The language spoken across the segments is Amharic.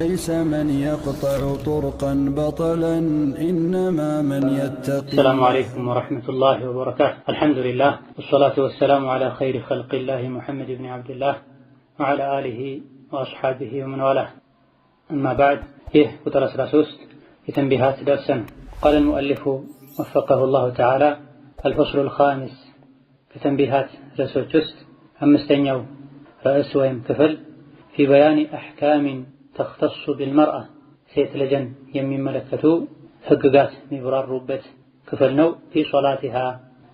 ليس من يقطع طرقا بطلا إنما من يتقي. السلام عليكم ورحمة الله وبركاته. الحمد لله والصلاة والسلام على خير خلق الله محمد بن عبد الله وعلى آله وأصحابه ومن والاه. أما بعد، ቁጥር 13 የተንቢሃት ደርሰን قال المؤلف وفقه الله تعالى الفصل الخامس ከተንቢሃት ርዕሶች ውስጥ አምስተኛው ርዕስ ወይም ክፍል في بيان أحكام تختص بالمرأة ሴት ልጅን የሚመለከቱ ህግጋት የሚብራሩበት ክፍል ነው። في صلاتها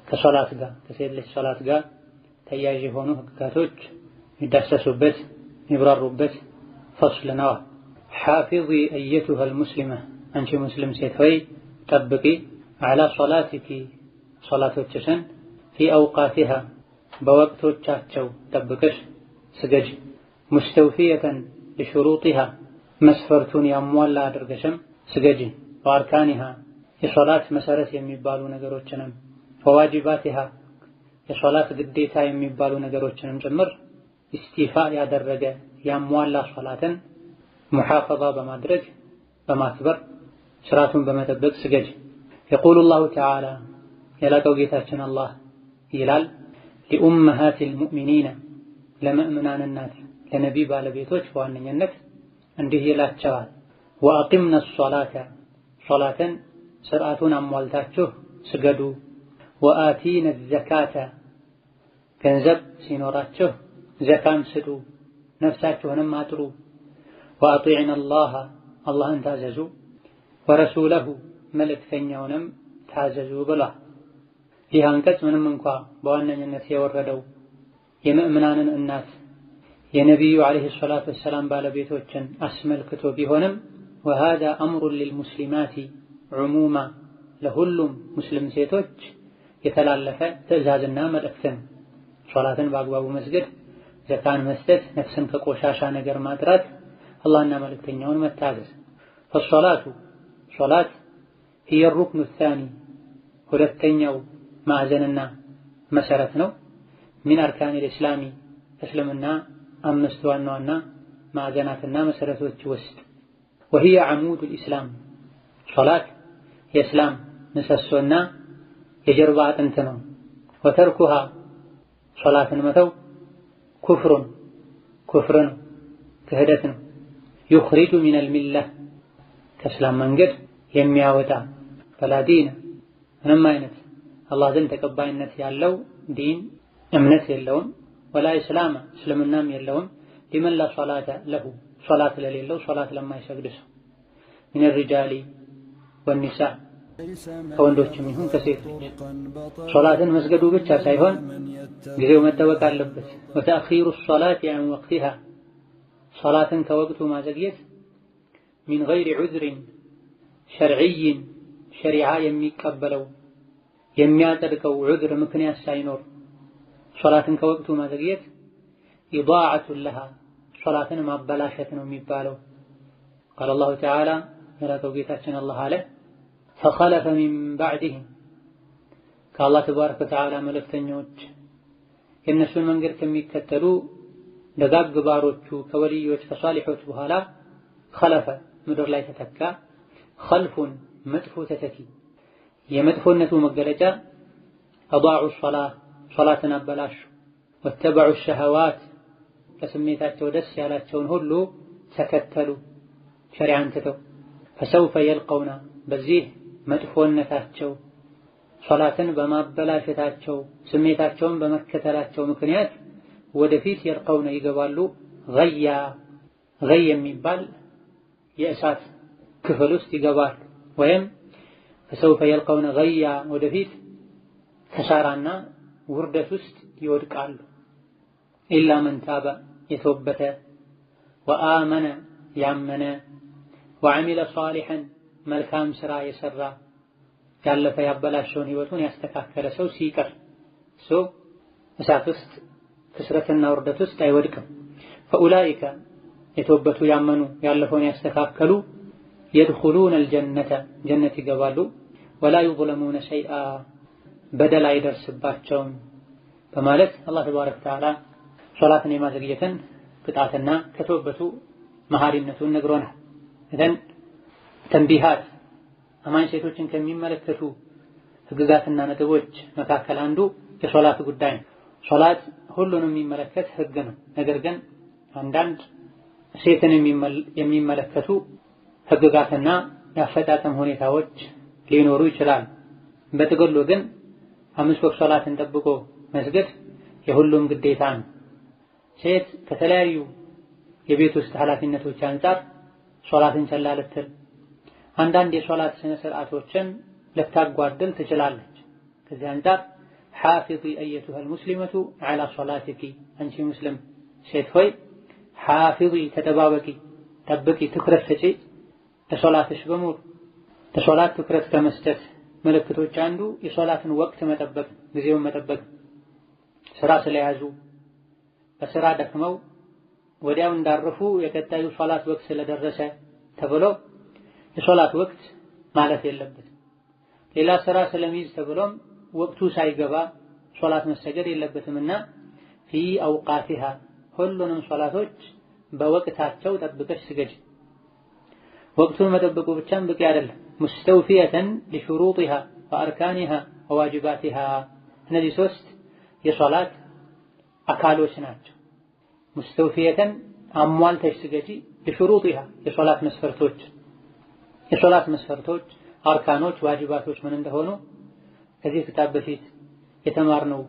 ከሶላት ጋር ከሴት ልጅ ሶላት ጋር ተያያዥ የሆኑ ህግጋቶች የሚዳሰሱበት የሚብራሩበት ፈስል ነው። حافظي أيتها المسلمة أنت مسلم ሴትሆይ ጠብቂ على صلاتك ሶላቶችሽን في أوقاتها በወቅቶቻቸው ጠብቀሽ ስገጂ مستوفية بشروطها መስፈርቱን ያሟላ አድርገሽም ስገጂ وأركانها የሶላት መሰረት የሚባሉ ነገሮችንም وواجباتها የሶላት ግዴታ የሚባሉ ነገሮችንም ጭምር ኢስቲፋ ያደረገ ያሟላ ሶላትን ሙሐፈዛ በማድረግ በማክበር ስርዓቱን በመጠበቅ ስገጂ። يقول الله تعالى የላቀው ጌታችን አላህ ይላል لأمهات المؤمنين ለሙእሚናን እናት ለነቢ ባለቤቶች በዋነኝነት እንዲህ ይላቸዋል وأقمنا الصلاة ሶላትን ስርዓቱን አሟልታችሁ ስገዱ وآتينا الزكاة ገንዘብ ሲኖራችሁ ዘካን ስጡ ነፍሳችሁንም አጥሩ وأطيعنا الله አላህን ታዘዙ ورسوله መልእክተኛውንም ታዘዙ ብሏል። ይህ አንቀጽ ምንም እንኳ በዋነኝነት የወረደው የሙእሚናንን እናት የነቢዩ ዓለይሂ ሰላቱ ወሰላም ባለቤቶችን አስመልክቶ ቢሆንም وهذا أمر للمسلمات عموما ለሁሉም ሙስሊም ሴቶች የተላለፈ ትዕዛዝና መልእክትን ሶላትን በአግባቡ መስገድ፣ ዘካን መስጠት፣ ነፍስን ከቆሻሻ ነገር ማጥራት፣ አላህና መልእክተኛውን መታዘዝ። فالصلاة ሶላት هي الركن الثاني ሁለተኛው ማዕዘንና መሰረት ነው። من أركان الإسلام እስልምና አምስት ዋና ዋና ማዕዘናትና መሰረቶች ውስጥ وهي عمود الإسلام ሶላት የእስላም ምሰሶና የጀርባ አጥንት ነው። ወተርኩሃ ሶላትን መተው ኩፍር ነው፣ ክህደት ነው። يخرج من الملة ከእስላም መንገድ የሚያወጣ ፈላ ዲን ምንም አይነት አላህ ዘንድ ተቀባይነት ያለው ዲን እምነት የለውም። ወላ ኢስላም እስልምናም የለውም። ሊመን ላ ሶላተ ለሁ ሶላት ለሌለው ሶላት ለማይሰግድ ሰው من الرجال والنساء ከወንዶችም ይሁን ከሴቶች ሶላትን መስገዱ ብቻ ሳይሆን ጊዜው መጠበቅ አለበት። وتأخير الصلاة عن وقتها ሶላትን ከወቅቱ ማዘግየት من غير عذر شرعي ሸሪዓ የሚቀበለው የሚያጸድቀው ዑذር ምክንያት ሳይኖር ሶላትን ከወቅቱ ማዘግየት ኢዳዓቱ ለሃ ሶላትን ማበላሸት ነው የሚባለው። قال الله تعالى የላከው ጌታችን አላህ አለ فخلف من بعدهم ከአላህ ተባረከ ወተዓላ መልእክተኞች የእነሱን መንገድ ከሚከተሉ ደጋግ ባሮቹ ከወልዮች ከሷሊሖች በኋላ خلف ምድር ላይ ተተካ خلفን መጥፎ ተተኪ የመጥፎነቱ መገለጫ أضاعوا الصلاة ሶላትን አበላሹ واتبعوا الشهوات ከስሜታቸው ደስ ያላቸውን ሁሉ ተከተሉ ሸሪዓን ትተው فسوف يلقون በዚህ መጥፎነታቸው ሶላትን በማበላሸታቸው ስሜታቸውን በመከተላቸው ምክንያት ወደፊት يلقون ይገባሉ غي የሚባል የእሳት ክፍል ውስጥ ይገባሉ ወይም فسوف يلقون غي ወደፊት ከሳራና ውርደት ውስጥ ይወድቃሉ። ኢላ መን ታበ የተወበተ ወአመነ ያመነ ወዐሚለ ሷሊሐን መልካም ስራ የሰራ ያለፈ ያበላሸውን ህይወቱን ያስተካከለ ሰው ሲቀር ሰው እሳት ውስጥ ክስረትና ውርደት ውስጥ አይወድቅም። فأولئك የተወበቱ ያመኑ ያለፈውን ያስተካከሉ يدخلون الجنة ጀነት ይገባሉ ولا يظلمون شيئا በደል አይደርስባቸውም በማለት አላህ ተባረከ ወተዓላ ሶላትን የማዘግየትን ቅጣትና ከተወበቱ መሐሪነቱን ነግሮናል። እዘን ተንቢሃት አማኝ ሴቶችን ከሚመለከቱ ህግጋትና ነጥቦች መካከል አንዱ የሶላት ጉዳይ ነው። ሶላት ሁሉንም የሚመለከት ህግ ነው። ነገር ግን አንዳንድ ሴትን የሚመለከቱ ህግጋትና የአፈጣጠም ሁኔታዎች ሊኖሩ ይችላሉ። በጥቅሉ ግን 5 ወቅት ሶላትን ጠብቆ መስገድ የሁሉም ግዴታ ነው። ሴት ከተለያዩ የቤት ውስጥ ኃላፊነቶች አንፃር ሶላትን ቸላ ልትል፣ አንዳንድ የሶላት ስነ ስርዓቶችን ልታጓድል ትችላለች። ከዚህ አንፃር ሐፊዚ አየቱሃ አልሙስሊመቱ ዐላ ሶላቲኪ፣ አንቺ ሙስሊም ሴት ሆይ ሐፊዚ ተጠባበቂ፣ ጠብቂ፣ ትኩረት ስጪ ለሶላትሽ በሙሉ። ለሶላት ትኩረት ከመስጠት ምልክቶች አንዱ የሶላትን ወቅት መጠበቅ፣ ጊዜውን መጠበቅ። ስራ ስለያዙ በስራ ደክመው ወዲያው እንዳረፉ የቀጣዩ ሶላት ወቅት ስለደረሰ ተብሎ የሶላት ወቅት ማለት የለበትም። ሌላ ስራ ስለሚይዝ ተብሎም ወቅቱ ሳይገባ ሶላት መሰገድ የለበትምና ፊ አውቃቲሃ ሁሉንም ሶላቶች በወቅታቸው ጠብቀሽ ስገጅ። ወቅቱን መጠበቁ ብቻም በቂ አይደለም። ሙስተውፊየተን ሊሹሩጢሃ ወአርካኒሃ ወዋጅባቲሃ፣ እነዚህ 3 የሶላት አካሎች ናቸው። ሙስተውፊየተን አሟልተሽ ስገጂ፣ ሊሹሩጢሃ የሶላት መስፈርቶች፣ አርካኖች፣ ዋጅባቶች ምን እንደሆኑ ከዚህ ክታብ በፊት የተማርነው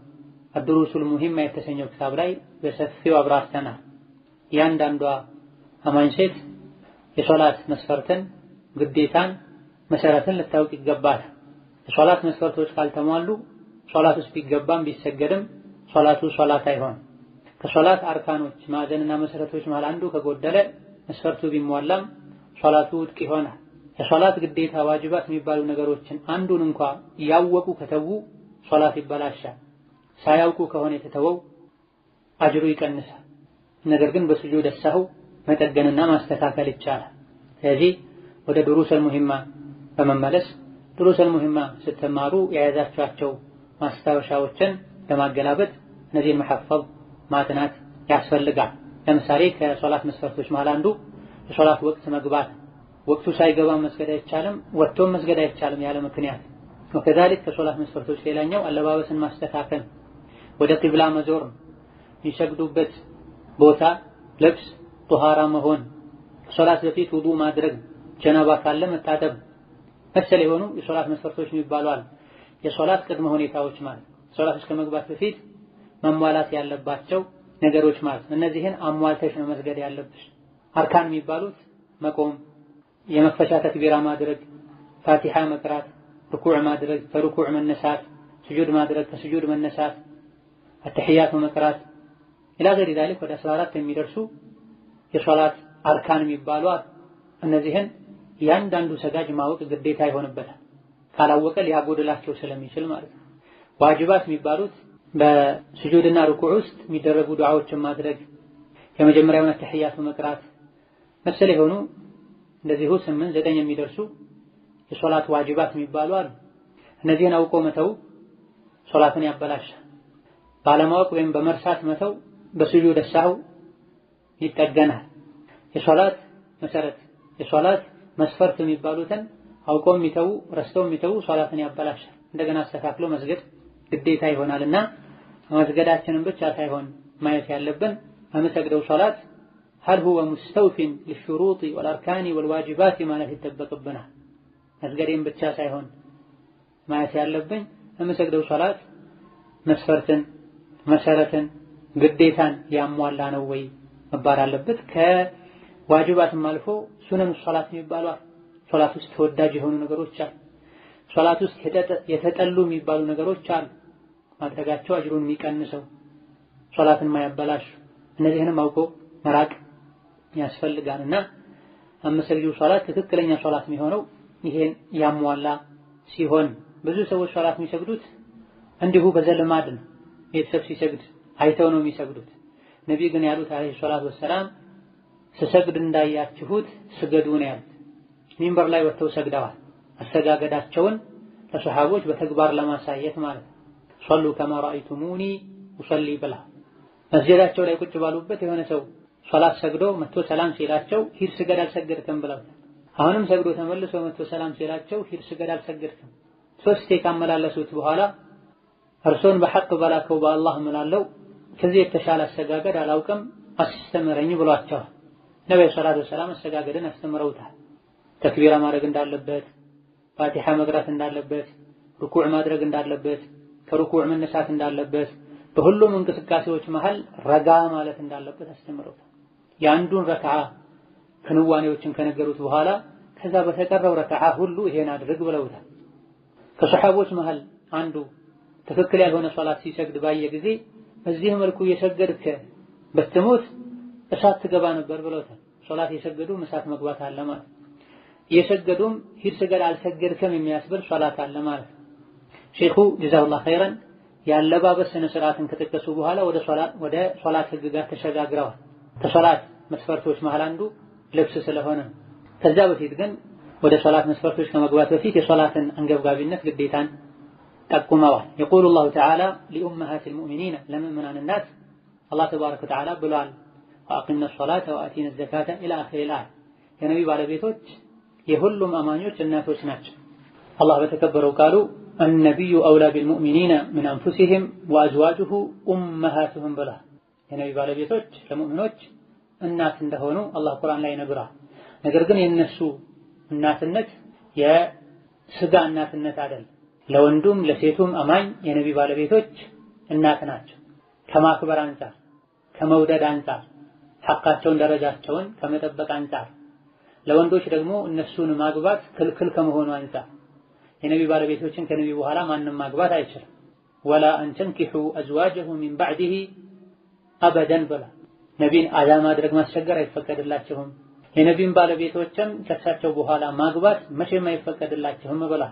አድሩሱል ሙሂማ የተሰኘው ክታብ ላይ በሰፊው አብራርተናል። ያንዳንዷ አማኝ ሴት የሶላት መስፈርትን፣ ግዴታን፣ መሰረትን ልታውቅ ይገባል። የሶላት መስፈርቶች ካልተሟሉ ሶላት ውስጥ ቢገባም ቢሰገድም ሶላቱ ሶላት አይሆንም። ከሶላት አርካኖች ማዕዘንና መሰረቶች መሃል አንዱ ከጎደለ መስፈርቱ ቢሟላም ሶላቱ ውድቅ ይሆናል። የሶላት ግዴታ ዋጅባት የሚባሉ ነገሮችን አንዱን እንኳ ያወቁ ከተዉ ሶላት ይበላሻል። ሳያውቁ ከሆነ የተተወው አጅሩ ይቀንሳል። ነገር ግን በስጁድ ሰሁ መጠገንና ማስተካከል ይቻላል። ስለዚህ ወደ ዱሩሰል ሙሂማ በመመለስ ዱሩሰል ሙሂማ ስትማሩ የያዛችኋቸው ማስታወሻዎችን ለማገላበጥ እነዚህን መሐፈዝ ማጥናት ያስፈልጋል። ለምሳሌ ከሶላት መስፈርቶች መሃል አንዱ የሶላት ወቅት መግባት፣ ወቅቱ ሳይገባ መስገድ አይቻልም፣ ወጥቶም መስገድ አይቻልም ያለ ምክንያት። ወከዛሊክ ከሶላት መስፈርቶች ሌላኛው አለባበስን ማስተካከል፣ ወደ ቂብላ መዞር፣ የሚሰግዱበት ቦታ ልብስ ጧሃራ መሆን፣ ከሶላት በፊት ውዱእ ማድረግ፣ ጀናባ ካለ መታጠብ መሰል የሆኑ የሶላት መስፈርቶች የሚባሉ አሉ። የሶላት ቅድመ ሁኔታዎች ማለት ሶላት እስከ መግባት በፊት መሟላት ያለባቸው ነገሮች ማለት እነዚህን አሟልተሽ ነው መስገድ ያለብሽ። አርካን የሚባሉት መቆም፣ የመክፈቻ ተክቢራ ማድረግ፣ ፋቲሃ መቅራት፣ ርኩዕ ማድረግ፣ ከርኩዕ መነሳት፣ ስጁድ ማድረግ፣ ከስጁድ መነሳት፣ አተህያቱ መቅራት ኢላ ገይሪ ዛሊክ ወደ 14 የሚደርሱ የሶላት አርካን የሚባሉ እነዚህን ያንዳንዱ ሰጋጅ ማወቅ ግዴታ ይሆንበታል። ካላወቀ ሊያጎድላቸው ስለሚችል ማለት ነው። ዋጅባት የሚባሉት በስጁድና ርኩዕ ውስጥ የሚደረጉ ዱዓዎችን ማድረግ፣ የመጀመሪያውን አተህያቱ መቅራት መሰል የሆኑ እንደዚሁ 8 9 የሚደርሱ የሶላት ዋጅባት የሚባሉ አሉ። እነዚህን አውቆ መተው ሶላትን ያበላሻል። ባለማወቅ ወይም በመርሳት መተው በስጁድ ሰሁ ይጠገናል። የሶላት መሰረት የሶላት መስፈርት የሚባሉትን አውቆ የሚተው ረስተው የሚተው ሶላትን ያበላሻል። እንደገና አስተካክሎ መስገድ ግዴታ ይሆናልና መስገዳችንን ብቻ ሳይሆን ማየት ያለብን በመሰግደው ሶላት هل هو مستوف للشروط والاركان والواجبات ማለት ይጠበቅብናል። መስገዴን ብቻ ሳይሆን ማየት ያለብን በመሰግደው ሶላት መስፈርትን፣ መሰረትን፣ ግዴታን ያሟላ ነው ወይ መባል አለበት። ከዋጅባትም አልፎ ሱነን ሶላት የሚባሉ ሶላት ውስጥ ተወዳጅ የሆኑ ነገሮች አሉ። ሶላት ውስጥ የተጠሉ የሚባሉ ነገሮች አሉ። ማድረጋቸው አጅሩን የሚቀንሰው ሶላትን ማያበላሽ እነዚህንም አውቆ መራቅ ያስፈልጋልና አመሰግዱ ሶላት ትክክለኛ ሶላት የሚሆነው ይሄን ያሟላ ሲሆን ብዙ ሰዎች ሶላት የሚሰግዱት እንዲሁ በዘልማድ ነው። ቤተሰብ ሲሰግድ አይተው ነው የሚሰግዱት። ነብዩ ግን ያሉት አለይሂ ሰላቱ ወሰላም ስሰግድ እንዳያችሁት ስገዱ ነው ያሉት። ሚንበር ላይ ወጥተው ሰግደዋል። አሰጋገዳቸውን ለሰሃቦች በተግባር ለማሳየት ማለት ነው። ሶሉ ከማ ረአይቱሙኒ ኡሰሊ ብላ መስጂዳቸው ላይ ቁጭ ባሉበት የሆነ ሰው ሶላት ሰግዶ መጥቶ ሰላም ሲላቸው ሂድ ስገድ አልሰገድክም ብለው አሁንም ሰግዶ ተመልሶ መጥቶ ሰላም ሲላቸው ሂድ ስገድ አልሰገድክም ሶስቴ ካመላለሱት በኋላ እርሶን በሐቅ በላከው በአላህ እምላለሁ ከዚህ የተሻለ አሰጋገድ አላውቅም አስተምረኝ ብሏቸዋል። ነብዩ ሰለላሁ ዐለይሂ ወሰለም አሰጋገድን አስተምረውታል። ተክቢራ ማድረግ እንዳለበት፣ ፋቲሃ መቅራት እንዳለበት፣ ሩኩዕ ማድረግ እንዳለበት፣ ከሩኩዕ መነሳት እንዳለበት፣ በሁሉም እንቅስቃሴዎች መሃል ረጋ ማለት እንዳለበት አስተምረውታል። የአንዱን ረክዓ ክንዋኔዎችን ከነገሩት በኋላ ከዛ በተቀረው ረክዓ ሁሉ ይሄን አድርግ ብለውታል። ከሰሐቦች መሃል አንዱ ትክክል ያልሆነ ሶላት ሲሰግድ ባየ ጊዜ በዚህ መልኩ የሰገድክ በትሞት እሳት ትገባ ነበር ብለውታል። ሶላት የሰገዱ እሳት መግባት አለ ማለት የሰገዱም ሂድ ስገድ አልሰገድክም የሚያስብል ሶላት አለ ማለት። ሼኹ ጀዛሁላህ ኸይረን ያለባበስ ስነ ስርዓትን ከጠቀሱ በኋላ ወደ ሶላት ህግጋት ተሸጋግረዋል። ከሶላት መስፈርቶች መሃል አንዱ ልብስ ስለሆነ ከዛ በፊት ግን ወደ ሶላት መስፈርቶች ከመግባት በፊት የሶላትን አንገብጋቢነት ግዴታን ጠቁመዋል። يقول الله تعالى لأمهات المؤمنين لمؤمنان الناس الله تبارك وتعالى ብሏል وأقمنا الصلاة وآتينا الزكاة إلى آخر الآية የነቢ ባለቤቶች የሁሉም አማኞች እናቶች ናቸው። አላህ በተከበረው ቃሉ النبي أولى بالمؤمنين من أنفسهم وأزواجه أمهاتهم ብሏል። የነቢ ባለቤቶች ለሙእሚኖች እናት እንደሆኑ አላህ ቁርአን ላይ ይነግራል። ነገር ግን የነሱ እናትነት የስጋ እናትነት አይደለም። ለወንዱም ለሴቱም አማኝ የነቢ ባለቤቶች እናት ናቸው። ከማክበር አንፃር፣ ከመውደድ አንፃር፣ ሐቃቸውን ደረጃቸውን ከመጠበቅ አንፃር፣ ለወንዶች ደግሞ እነሱን ማግባት ክልክል ከመሆኑ አንፃር የነቢ ባለቤቶችን ከነቢ በኋላ ማንም ማግባት አይችልም። ወላ አንተንኪሑ አዝዋጀሁ ሚን ባዕዲሂ አበደን ብላ ነቢን አዛ ማድረግ ማስቸገር አይፈቀድላቸውም። የነቢን ባለቤቶችም ከሳቸው በኋላ ማግባት መቼም አይፈቀድላቸውም ብላ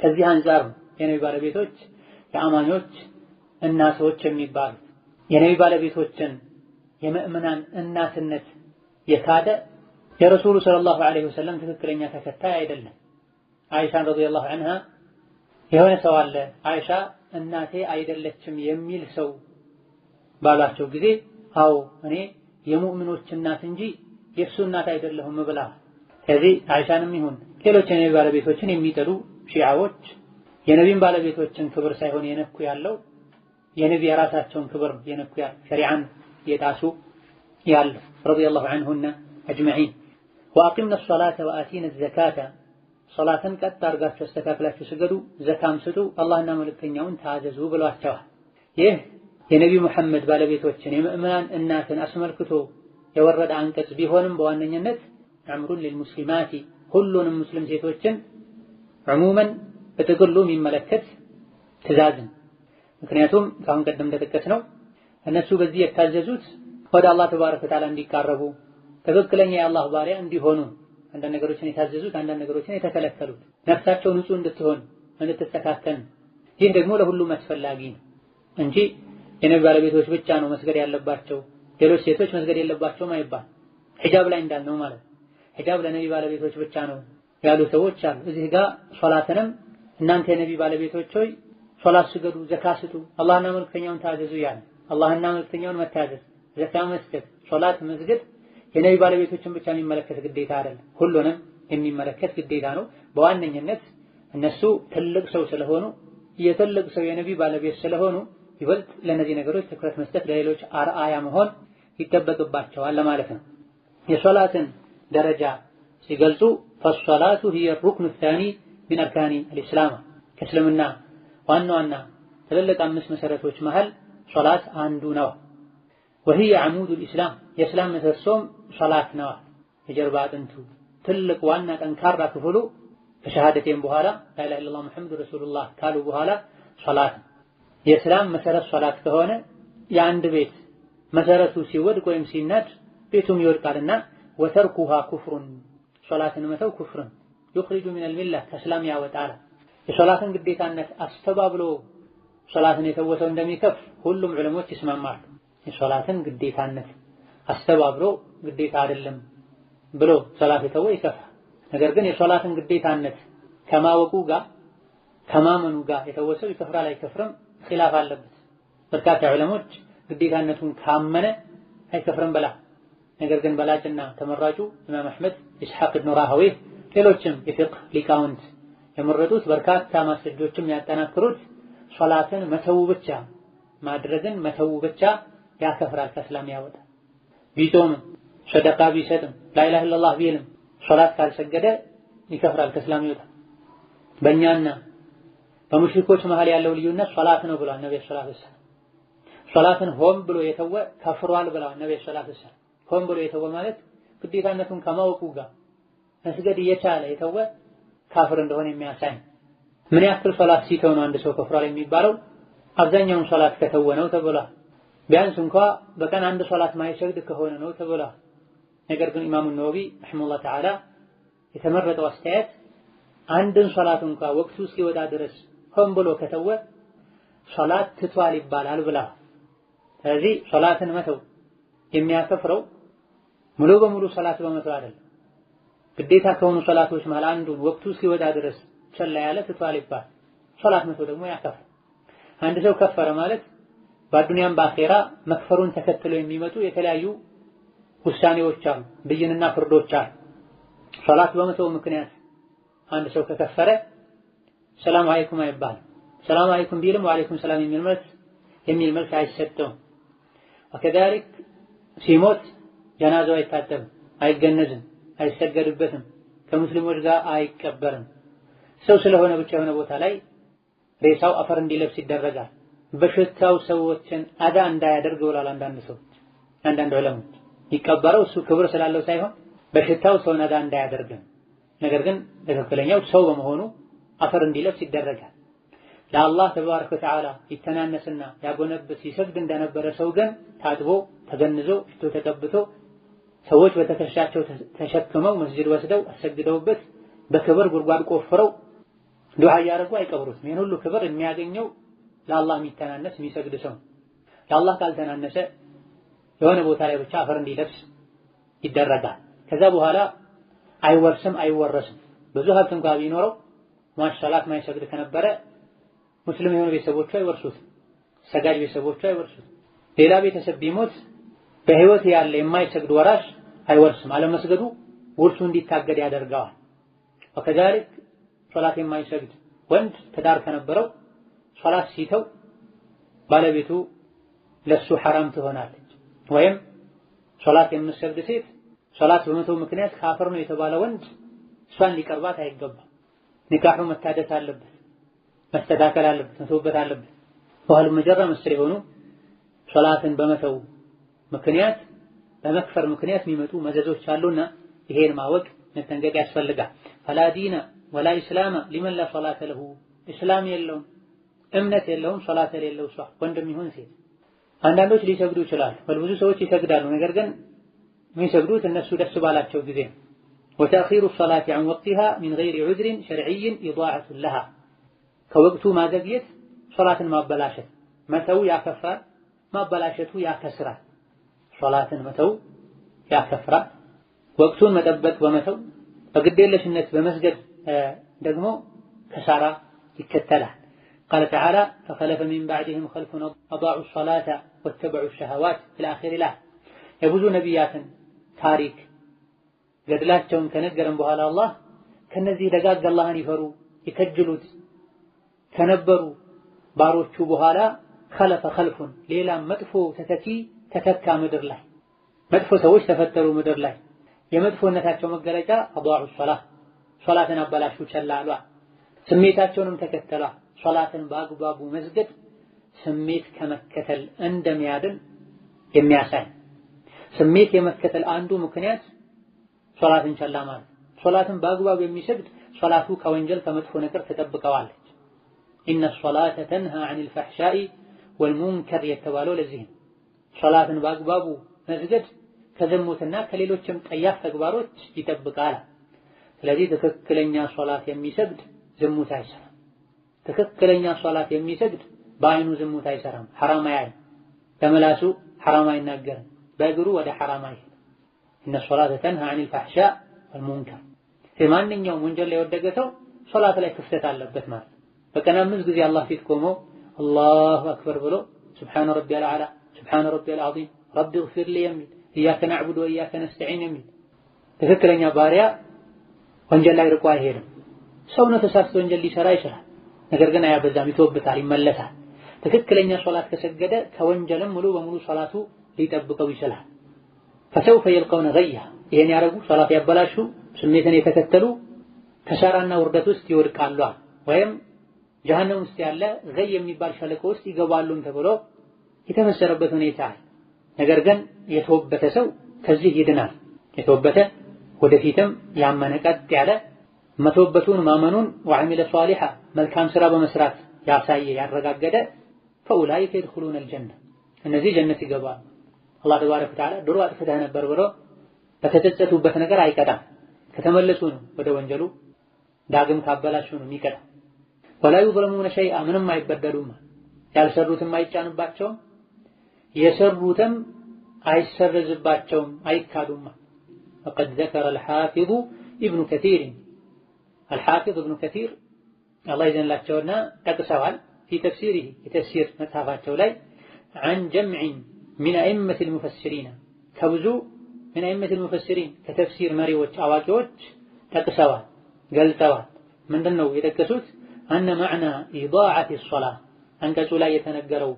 ከዚህ አንፃር የነቢ ባለቤቶች የአማኞች እናቶች የሚባሉት። የነቢ ባለቤቶችን የምእምናን እናትነት የካደ የረሱሉ ሰለላሁ ዐለይሂ ወሰለም ትክክለኛ ተከታይ አይደለም። አይሻን ረዲየላሁ ዐንሃ የሆነ ሰው አለ አይሻ እናቴ አይደለችም የሚል ሰው ባላቸው ጊዜ አዎ እኔ የሙእሚኖች እናት እንጂ የእሱ እናት አይደለሁም ብላ ከዚህ አይሻንም ይሁን ሌሎች የነቢ ባለቤቶችን የሚጠሉ ሺዓዎች የነቢን ባለቤቶችን ክብር ሳይሆን የነኩ ያለው የነቢ የራሳቸውን ክብር የነኩ ሸሪዓን የጣሱ ያለው ረዲየላሁ ዐንሁና አጅመዒን። ወአቂምና الصلاة وآتينا الزكاة ሶላትን ቀጥ አድርጋችሁ አስተካክላችሁ ስገዱ፣ ዘካም ስጡ፣ አላህና መልእክተኛውን ታዘዙ ብሏቸዋል። ይህ የነቢ መሐመድ ባለቤቶችን የምእመናን እናትን አስመልክቶ የወረደ አንቀጽ ቢሆንም በዋነኝነት አምሩን ለልሙስሊማቲ ሁሉንም ሙስሊም ሴቶችን ዑሙመን በጥቅሉ የሚመለከት ትእዛዝን። ምክንያቱም ከአሁን ቀደም እንደጠቀስነው እነሱ በዚህ የታዘዙት ወደ አላህ ተባረከ ወተዓላ እንዲቃረቡ ትክክለኛ የአላህ ባሪያ እንዲሆኑ፣ አንዳንድ ነገሮችን የታዘዙት አንዳንድ ነገሮችን የተከለከሉት ነፍሳቸው ንጹህ እንድትሆን እንድትስተካከል። ይህ ደግሞ ለሁሉም አስፈላጊ ነው እንጂ የነቢ ባለቤቶች ብቻ ነው መስገድ ያለባቸው ሌሎች ሴቶች መስገድ የለባቸውም አይባል። ሒጃብ ላይ እንዳልነው ማለት ሒጃብ ለነቢ ባለቤቶች ብቻ ነው ያሉ ሰዎች አሉ። እዚህ ጋር ሶላትንም እናንተ የነቢ ባለቤቶች ሆይ ሶላት ስገዱ፣ ዘካ ስጡ፣ አላህና መልእክተኛውን ታዘዙ ያለ አላህና መልእክተኛውን መታዘዝ፣ ዘካ መስጠት፣ ሶላት መስገድ የነቢ ባለቤቶችን ብቻ የሚመለከት ግዴታ አይደለም፣ ሁሉንም የሚመለከት ግዴታ ነው። በዋነኝነት እነሱ ትልቅ ሰው ስለሆኑ የትልቅ ሰው የነቢ ባለቤት ስለሆኑ ይበልጥ ለነዚህ ነገሮች ትኩረት መስጠት ለሌሎች አርአያ መሆን ይጠበቅባቸዋል ለማለት ነው። የሶላትን ደረጃ ሲገልጹ فالصلاة هي الركن الثاني من أركان الإسلام ከእስልምና ዋና ዋና ትልልቅ አምስት መሰረቶች መሃል ሶላት አንዱ ነው። وهي عمود الإسلام የእስላም ምሰሶም ሶላት ነው። የጀርባ አጥንቱ ትልቅ ዋና ጠንካራ ክፍሉ ከሸሃደቴን በኋላ ላ ኢላሀ ኢለላህ ሙሐመድ ረሱሉላህ ካሉ በኋላ ሶላት የእስላም መሰረት ሶላት ከሆነ የአንድ ቤት መሰረቱ ሲወድቅ ወይም ሲናድ ቤቱም ይወድቃልና ወተርኩሃ ኩፍሩን ሶላትን መተው ኩፍርን ይخرج من الملة ከእስላም ያወጣል። የሶላትን ግዴታነት አስተባብሎ ሶላትን የተወሰው እንደሚከፍር ሁሉም ዑለሞች ይስማማሉ። የሶላትን ግዴታነት አስተባብሎ ግዴታ አይደለም ብሎ ሶላት የተወው ይከፍር። ነገር ግን የሶላትን ግዴታነት ከማወቁ ጋር ከማመኑ ጋር የተወሰው ይከፍራል አይከፍርም ኺላፍ አለበት። በርካታ ዑለሞች ግዴታነቱን ካመነ አይከፍርም ብላ ነገር ግን በላጭና ተመራጩ ኢማም አህመድ፣ ኢስሐቅ ኢብኑ ራህዌህ ሌሎችም የፊቅህ ሊቃውንት የመረጡት በርካታ ማስረጃዎችም ያጠናክሩት ሶላትን መተው ብቻ ማድረግን መተው ብቻ ያከፍራል፣ ከእስላም ያወጣል። ቢጾምም ሰደቃ ቢሰጥም ላኢላሃ ኢለላህ ቢልም ሶላት ካልሰገደ ይከፍራል፣ ከእስላም ይወጣል። በእኛና በሙሽሪኮች መሃል ያለው ልዩነት ሶላት ነው ብሏል ነብዩ ሰለላሁ ዐለይሂ ወሰለም። ሶላትን ሆን ብሎ የተወ ከፍሯል ብለዋል ነብዩ ሰለላሁ ዐለይሂ ወሰለም። ሆን ብሎ የተወ ማለት ግዴታነቱን ከማወቁ ጋር መስገድ እየቻለ የተወ ካፍር እንደሆነ የሚያሳይ። ምን ያክል ሶላት ሲተው ነው አንድ ሰው ከፍሯል የሚባለው? አብዛኛውን ሶላት ከተወ ነው ተብሏል። ቢያንስ እንኳን በቀን አንድ ሶላት ማይሰግድ ከሆነ ነው ተብሏል። ነገር ግን ኢማሙ ነወዊ ረሂመሁላህ ተዓላ የተመረጠው አስተያየት አንድን ሶላት እንኳን ወቅቱ እስኪወጣ ድረስ ሆን ብሎ ከተወ ሶላት ትቷል ይባላል ብላ። ስለዚህ ሶላትን መተው የሚያከፍረው ሙሉ በሙሉ ሶላት በመተው አይደለም። ግዴታ ከሆኑ ሶላቶች መሃል አንዱን ወቅቱ እስኪወጣ ድረስ ቸላ ያለ ትቷል ይባላል። ሶላት መተው ደግሞ ያከፍራል። አንድ ሰው ከፈረ ማለት በአዱንያም በአኼራ መክፈሩን ተከትሎ የሚመጡ የተለያዩ ውሳኔዎች አሉ፣ ብይንና ፍርዶች አሉ። ሶላት በመተው ምክንያት አንድ ሰው ከከፈረ ሰላም አለይኩም አይባልም። ሰላም አለይኩም ቢልም ወአለይኩም ሰላም የሚል መልስ አይሰጠውም። ወከዛሊክ ሲሞት ጀናዛው አይታጠብም፣ አይገነዝም፣ አይሰገድበትም፣ ከሙስሊሞች ጋር አይቀበርም። ሰው ስለሆነ ብቻ የሆነ ቦታ ላይ ሬሳው አፈር እንዲለብስ ይደረጋል። በሽታው ሰዎችን አዳ እንዳያደርግ ብለዋል አንዳንድ ዑለሞች። ይቀበረው እሱ ክብር ስላለው ሳይሆን በሽታው ሰውን አዳ እንዳያደርግ። ነገር ግን ትክክለኛው ሰው በመሆኑ አፈር እንዲለብስ ይደረጋል። ለአላህ ተባረከ ወተዓላ ይተናነስና ያጎነብስ ይሰግድ እንደነበረ ሰው ግን ታጥቦ ተገንዞ ሽቶ ተቀብቶ ሰዎች በትከሻቸው ተሸክመው መስጂድ ወስደው አሰግደውበት በክብር ጉድጓድ ቆፍረው ዱዓ እያደረጉ አይቀብሩትም። ይህን ሁሉ ክብር የሚያገኘው ለአላህ የሚተናነስ የሚሰግድ ሰው። ለአላህ ካልተናነሰ የሆነ ቦታ ላይ ብቻ አፈር እንዲለብስ ይደረጋል። ከዛ በኋላ አይወርስም አይወረስም። ብዙ ሀብት እንኳን ቢኖረው ማሻላት ማይሰግድ ከነበረ ሙስሊም የሆኑ ቤተሰቦቹ አይወርሱትም፣ ሰጋጅ ቤተሰቦቹ አይወርሱትም። ሌላ ቤተሰብ ቢሞት በህይወት ያለ የማይሰግድ ወራሽ አይወርስም። አለመስገዱ ውርሱ እንዲታገድ ያደርገዋል። ወከዛሊክ ሶላት የማይሰግድ ወንድ ትዳር ከነበረው ሶላት ሲተው ባለቤቱ ለሱ ሐራም ትሆናለች። ወይም ሶላት የምትሰግድ ሴት ሶላት በመተው ምክንያት ካፍር ነው የተባለ ወንድ እሷን ሊቀርባት አይገባም። ኒካሑ መታደስ አለበት፣ መስተካከል አለበት፣ መተውበት አለበት። ወህሉ መጀራ መስር የሆኑ ሶላትን በመተው ምክንያት በመክፈር ምክንያት የሚመጡ መዘዞች አሉና ይሄን ማወቅ መጠንቀቅ ያስፈልጋል። ፈላ ዲነ ወላ ኢስላም ሊመን ላ ሶላተ ለሁ፣ እስላም የለውም እምነት የለውም ሶላት የሌለው ሰው ወንድም ይሁን ሴት። አንዳንዶች ሊሰግዱ ይችላሉ፣ ብዙ ሰዎች ይሰግዳሉ። ነገር ግን የሚሰግዱት እነሱ ደስ ባላቸው ጊዜ ነው። ወተእኺሩ ሶላቲ ዐን ወቅቲሃ ሚን ገይሪ ዑዝሪን ሸርዒይን ኢዳዐቱን ለሃ፣ ከወቅቱ ማዘግየት ሶላትን ማበላሸት። መተው ያከፍራል፣ ማበላሸቱ ያከስራል። ሶላትን መተው ያከፍራል። ወቅቱን መጠበቅ በመተው በግዴለሽነት በመስገድ ደግሞ ከሳራ ይከተላል። ቃለ ተዓላ ፈኸለፈ ሚን ባዕድህም ኸልፉን አዳዑ ሶላተ ወተበዑ ሸሃዋት ኢላ አኺር ላ። የብዙ ነቢያትን ታሪክ ገድላቸውን ከነገረን በኋላ አላህ ከነዚህ ደጋግ አላህን ይፈሩ ይከጅሉት ከነበሩ ባሮቹ በኋላ ኸለፈ ኸልፉን ሌላ መጥፎ ተተኪ ተተካ ምድር ላይ መጥፎ ሰዎች ተፈጠሩ ምድር ላይ። የመጥፎነታቸው መገለጫ አዳዑ ሶላህ ሶላትን አበላሹ፣ ቸላ አሏ፣ ስሜታቸውንም ተከተሏ። ሶላትን በአግባቡ መስገድ ስሜት ከመከተል እንደሚያድን የሚያሳይ። ስሜት የመከተል አንዱ ምክንያት ሶላትን ቸላ ማለት። ሶላትን በአግባቡ የሚሰግድ ሶላቱ ከወንጀል ከመጥፎ ነገር ተጠብቀዋለች። ኢነ ሶላተ ተንሃ ዐኒል ፈሕሻኢ ወልሙንከር የተባለው ለዚህ ነው። ሶላትን በአግባቡ መስገድ ከዝሙትና ከሌሎችም ጠያፍ ተግባሮች ይጠብቃል። ስለዚህ ትክክለኛ ሶላት የሚሰግድ ዝሙት አይሰራም። ትክክለኛ ሶላት የሚሰግድ በአይኑ ዝሙት አይሰራም፣ ሐራም አያይም፣ በመላሱ ሐራም አይናገርም፣ በእግሩ ወደ ሐራም አይሄድም። እነ ሶላተ ተንሃ ዐኒል ፈሕሻኢ ወልሙንከር። ማንኛውም ወንጀል ላይ የወደቀ ሰው ሶላት ላይ ክፍተት አለበት ማለት። በቀን 5 ጊዜ አላህ ፊት ቆሞ አላሁ አክበር ብሎ ሱብሓነ ረቢየል አዕላ ሱብሓነ ረቢየል ዐዚም ረቢ ግፊር ሊ የሚል ኢያከ ነዕቡዱ ወኢያከ ነስተዒን የሚል ትክክለኛ ባሪያ ወንጀል ላይ ርቆ አይሄድም። ሰው ነው ተሳስቶ ወንጀል ሊሰራ ይችላል፣ ነገር ግን አያበዛም፣ ይተውበታል፣ ይመለሳል። ትክክለኛ ሶላት ከሰገደ ከወንጀልም ሙሉ በሙሉ ሶላቱ ሊጠብቀው ይችላል። ፈሰውፈ የልቀውነ ገያ ይሄን ያረጉ ሶላት ያበላሹ ስሜትን የተከተሉ ከሰራና ውርደት ውስጥ ይወድቃሉ ወይም ጀሃነም ውስጥ ያለ ገይ የሚባል ሸለቆ ውስጥ ይገባሉም ተብሎ የተፈሰረበት ሁኔታ። ነገር ግን የተወበተ ሰው ከዚህ ይድናል። የተወበተ ወደፊትም ያመነ ቀጥ ያለ መተወበቱን ማመኑን ወዐሚለ ሷሊሐ መልካም ስራ በመስራት ያሳየ ያረጋገጠ ፈኡላኢከ ይድኹሉነ አልጀነ እነዚህ ጀነት ይገባሉ። አላህ ተባረከ ወተዓላ ድሮ አጥፍተህ ነበር ብሎ በተጸጸቱበት ነገር አይቀጣም። ከተመለሱ ነው ወደ ወንጀሉ ዳግም ካበላሹ ነው የሚቀጣ። ወላ ዩظለሙነ ሸይአ ምንም አይበደሉም። ያልሰሩትም አይጫንባቸውም፣ የሰሩትም አይሰረዝባቸውም፣ አይካዱም። وقد ذكر الحافظ ابن كثير الحافظ ابن كثير الله يجزاهنا تقسوال في تفسيره تفسير مصحفاቸው ላይ عن جمع من ائمه المفسرين ከብዙ من ائمه المفسرين ከተፍሲር መሪዎች አዋቂዎች ተቅሰዋል ገልጸዋል። ምንድነው የጠቀሱት? أن معنى إضاعة الصلاة አንቀጹ ላይ የተነገረው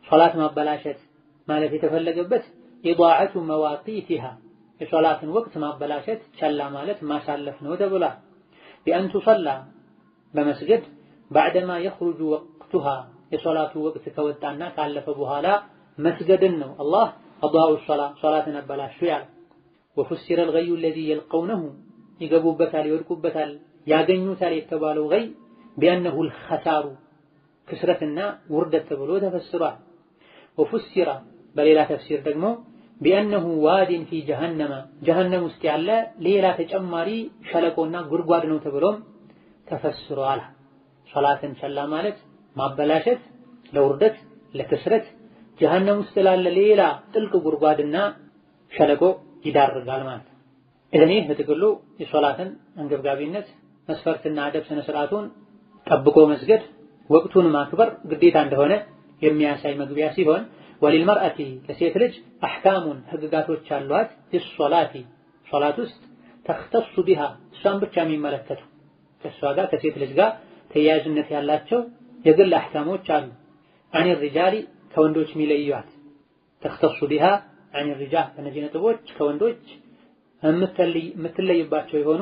ሶላት ማበላሸት ማለት የተፈለገበት إضاعة مواقيتها የሶላትን ወቅት ማበላሸት ቸላ ማለት ማሳለፍ ነው ተብሏል። ቢአን ቱሰላ በመስገድ بعدما يخرج وقتها የሶላቱ ወቅት ከወጣና ካለፈ በኋላ መስገድን ነው አላህ አضاء الصلاة ሶላትን አበላሹ ያለ። وفسر الغي الذي يلقونه ይገቡበታል ይወድቁበታል ያገኙታል የተባለው ገይ بأنه الخسار ክስረትና ውርደት ተብሎ ተፈስሯል። وفسر በሌላ ተፍሲር ደግሞ بأنه واد في جهنم ውስጥ ያለ ሌላ ተጨማሪ ሸለቆና ጉድጓድ ነው ተብሎም ተፈስሯል። ሶላትን ቸላ ማለት ማበላሸት ለውርደት ለክስረት ጀሃነም ውስጥ ላለ ሌላ ጥልቅ ጉድጓድና ሸለቆ ይዳርጋል ማለት ነው። እዚህ በጥቅሉ የሶላትን አንገብጋቢነት መስፈርትና አደብ ስነ ስርዓቱን ጠብቆ መስገድ ወቅቱን ማክበር ግዴታ እንደሆነ የሚያሳይ መግቢያ ሲሆን ወሊልመርአቲ ለሴት ልጅ አህካሙን ህግጋቶች አሏት ፊሶላቲ ሶላት ውስጥ ተختص بها እሷን ብቻ የሚመለከቱ ከሷ ጋር ከሴት ልጅ ጋር ተያያዥነት ያላቸው የግል አህካሞች አሉ። عن الرجال ከወንዶች የሚለዩት ተختص بها عن الرجال እነዚህ ነጥቦች ከወንዶች የምትለይባቸው የሆኑ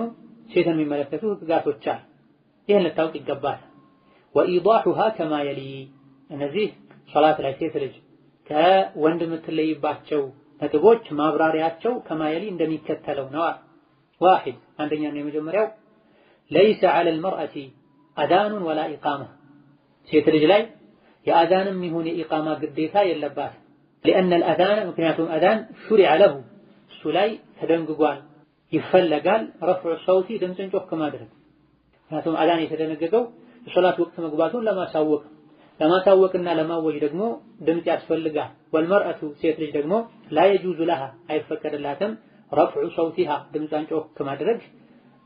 ሴትን የሚመለከቱ ህግጋቶች አሉ። ይሄን ልታውቅ ይገባል። وإيضاحها كما يلي እነዚህ ሶላት ላይ ሴት ልጅ ከወንድ የምትለይባቸው ነጥቦች ማብራሪያቸው ከማየሊ እንደሚከተለው ነው። واحد አንደኛ ነው የመጀመሪያው ليس على المرأة أذان ولا إقامة ሴት ልጅ ላይ የአዛንም ይሁን የኢቃማ ግዴታ የለባት። لأن الأذان ምክንያቱም አዛን شرع له እሱ ላይ ተደንግጓል ይፈለጋል رفع الصوت ድምፅን ጮክ ማድረግ። ምክንያቱም አዛን የተደነገገው የሶላት ወቅት መግባቱን ለማሳወቅና ለማወጅ ደግሞ ድምጽ ያስፈልጋል። والمرأة ሴት ልጅ ደግሞ لا يجوز لها አይፈቀድላትም رفع صوتها ድምጿን ጮክ ማድረግ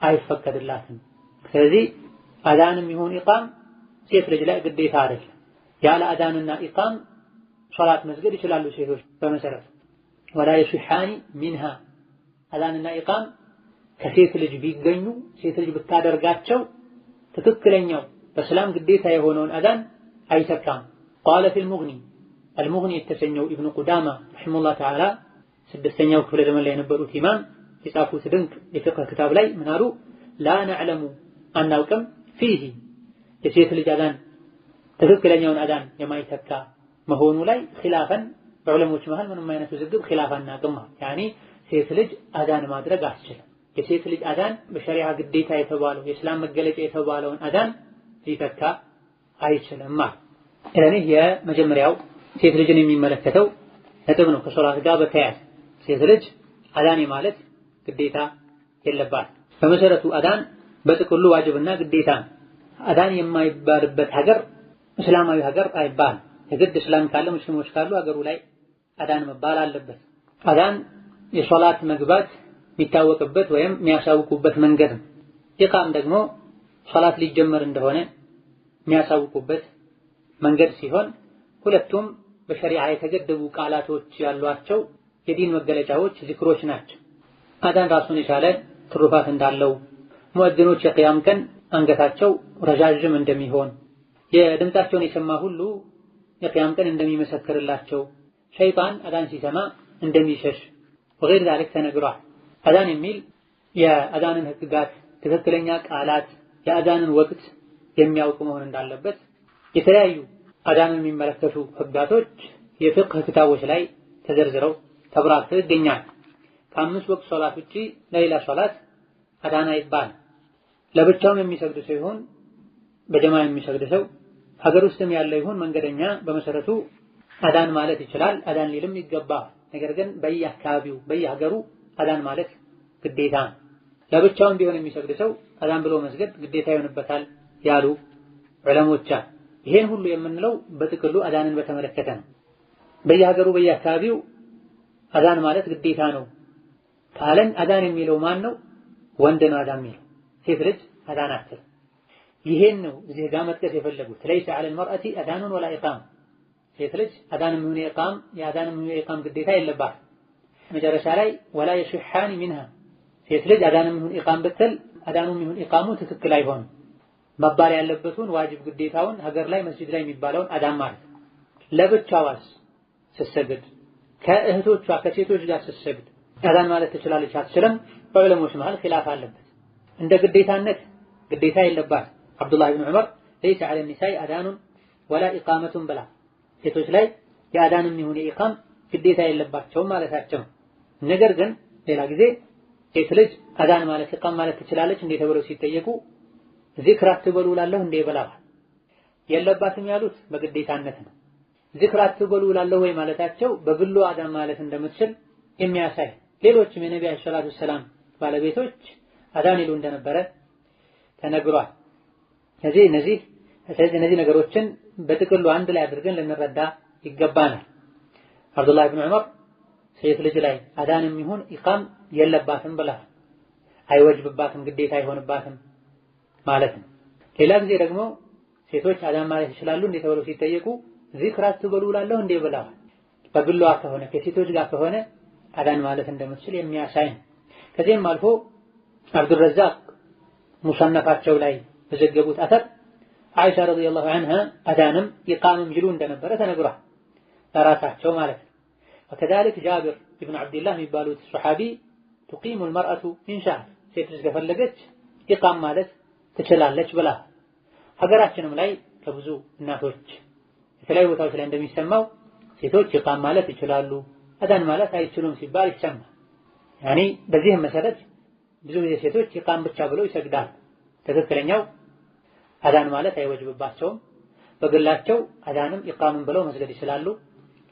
አይፈቀድላትም። ስለዚህ አዛንም ይሁን ኢቃም ሴት ልጅ ላይ ግዴታ አይደለም። ያለ አዛንና ኢቃም ሶላት መስገድ ይችላሉ ሴቶች በመሰረቱ ولا يصحان منها አዛንና ኢቃም ከሴት ልጅ ቢገኙ ሴት ልጅ ብታደርጋቸው ትክክለኛው በእስላም ግዴታ የሆነውን አዛን አይተካም። قال في المغني የተሰኘው ኢብኑ ቁዳማ ረሂመሁላህ ተዓላ ስድስተኛው ክፍለ ዘመን ላይ የነበሩት ኢማም የጻፉት ድንቅ የፍቅህ ክታብ ላይ ምን አሉ? ላ ነዕለሙ አናውቅም ፊህ የሴት ልጅ አዛን ትክክለኛውን አዛን የማይተካ መሆኑ ላይ ኺላፈን በዑለሞች መሃል ምንም አይነት ውዝግብ ኺላፍ አናውቅም። ያኒ ሴት ልጅ አዛን ማድረግ አትችልም። የሴት ልጅ አዛን በሸሪዓ ግዴታ የተባለው የእስላም መገለጫ የተባለውን አዛን ሊተካ አይችልም። እኔ የመጀመሪያው ሴት ልጅን የሚመለከተው ነጥብ ነው። ከሶላት ጋር በተያያዘ ሴት ልጅ አዛን ማለት ግዴታ የለባት። በመሰረቱ አዛን በጥቅሉ ዋጅብና ግዴታ ነው። አዛን የማይባልበት ሀገር እስላማዊ ሀገር አይባልም። የግድ እስላም ካለ ሙስሊሞች ካሉ ሀገሩ ላይ አዛን መባል አለበት። አዛን የሶላት መግባት የሚታወቅበት ወይም የሚያሳውቁበት መንገድ ነው። ኢቃም ደግሞ ሶላት ሊጀመር እንደሆነ የሚያሳውቁበት መንገድ ሲሆን ሁለቱም በሸሪዓ የተገደቡ ቃላቶች ያሏቸው የዲን መገለጫዎች ዚክሮች ናቸው። አዳን ራሱን የቻለ ትሩፋት እንዳለው፣ ሙእዚኖች የቂያም ቀን አንገታቸው ረዣዥም እንደሚሆን፣ የድምጻቸውን የሰማ ሁሉ የቂያም ቀን እንደሚመሰክርላቸው፣ ሸይጣን አዳን ሲሰማ እንደሚሸሽ ወገይር ዛሊክ ተነግሯል። አዳን የሚል የአዳንን ህግጋት፣ ትክክለኛ ቃላት፣ የአዳንን ወቅት የሚያውቅ መሆን እንዳለበት የተለያዩ አዳንን የሚመለከቱ ህግጋቶች የፍቅህ ክታቦች ላይ ተዘርዝረው ተብራርተው ይገኛል። ከአምስት ወቅት ሶላት ውጪ ለሌላ ሶላት አዳን አይባልም። ለብቻውም የሚሰግድ ሰው ይሁን በጀማ የሚሰግድ ሰው፣ ሀገር ውስጥም ያለ ይሁን መንገደኛ በመሰረቱ አዳን ማለት ይችላል፣ አዳን ሊልም ይገባል። ነገር ግን በየአካባቢው በየሀገሩ አዳን ማለት ግዴታ ነው። ለብቻውም ቢሆን የሚሰግድ ሰው አዳን ብሎ መስገድ ግዴታ ይሆንበታል ያሉ ዑለሞች። ይሄን ሁሉ የምንለው በጥቅሉ አዳንን በተመለከተ ነው። በየሀገሩ በየአካባቢው አዳን ማለት ግዴታ ነው ካለን አዳን የሚለው ማን ነው? ወንድ ነው አዳን የሚለው፣ ሴት ልጅ አዳን አትል። ይሄን ነው እዚህ ጋር መጥቀስ የፈለጉት። ለይሰ ዐለል መርአቲ አዳኑን ወላ ኢቃም፣ ሴት ልጅ አዳንም ይሁን ኢቃም የአዳንም ይሁን ኢቃም ግዴታ የለባት። መጨረሻ ላይ ወላ የሽሐኒ ሚንሃ፣ ሴት ልጅ አዳንም ይሁን ኢቃም ብትል አዳኑም ይሁን ኢቃሙ ትክክል አይሆንም። መባል ያለበትን ዋጅብ ግዴታውን ሀገር ላይ መስጂድ ላይ የሚባለውን አዳን ማለት። ለብቻዋስ ስትሰግድ ከእህቶቿ ከሴቶች ጋር ስትሰግድ አዳን ማለት ትችላለች አትችልም? በዑለሞች መሃል ኺላፍ አለበት። እንደ ግዴታነት ግዴታ የለባት። አብዱላህ ኢብኑ ዑመር ለይሰ ዐለ ኒሳኢ አዳኑን ወላ ኢቃመቱን ብላ፣ ሴቶች ላይ የአዳንም ይሁን የኢቃም ግዴታ የለባቸውም ማለታቸው። ነገር ግን ሌላ ጊዜ ሴት ልጅ አዳን ማለት ኢቃም ማለት ትችላለች እንዴ ተብለው ሲጠየቁ ዚክር አትበሉ እላለሁ እንዴ ብለዋል። የለባትም ያሉት በግዴታነት ነው። ዚክር አትበሉ እላለሁ ወይ ማለታቸው በግሉ አዳን ማለት እንደምትችል የሚያሳይ። ሌሎችም የነቢ ዓለይሂ ሰላቱ ወሰላም ባለቤቶች አዳን ይሉ እንደነበረ ተነግሯል። ስለዚህ እነዚህ ነገሮችን በጥቅሉ አንድ ላይ አድርገን ልንረዳ ይገባናል። አብዱላህ ኢብኑ ዑመር ሴት ልጅ ላይ አዳንም ይሁን ኢቃም የለባትም ብለዋል። አይወጅብባትም፣ ግዴታ አይሆንባትም ማለት ነው። ሌላ ጊዜ ደግሞ ሴቶች አዳን ማለት ይችላሉ እንዴ ተብለው ሲጠየቁ ዚክር አትበሉ እላለሁ እንዴ ብለዋል። በግሏ ከሆነ ከሴቶች ጋር ከሆነ አዳን ማለት እንደምትችል የሚያሳይ ነው። ከዚህም አልፎ አብዱረዛቅ ሙሰነፋቸው ላይ በዘገቡት አተር አይሻ ረዲየላሁ ዐንሃ አዳንም ኢቃምም ይሉ እንደነበረ ተነግሯል፣ ለራሳቸው ማለት ነው። ወከዛሊክ ጃብር ኢብኑ ዐብድላህ የሚባሉት ሱሐቢ ቱቂሙ አልመርአቱ ኢን ሻአት፣ ሴት ልጅ ከፈለገች ኢቃም ማለት ትችላለች ብላ። ሀገራችንም ላይ ከብዙ እናቶች የተለያዩ ቦታዎች ላይ እንደሚሰማው ሴቶች ኢቃም ማለት ይችላሉ፣ አዳን ማለት አይችሉም ሲባል ይሰማል። ያኒ በዚህም መሰረት ብዙ ጊዜ ሴቶች ኢቃም ብቻ ብለው ይሰግዳሉ። ትክክለኛው አዳን ማለት አይወጅብባቸውም። በግላቸው አዳንም ኢቃምም ብለው መስገድ ይችላሉ።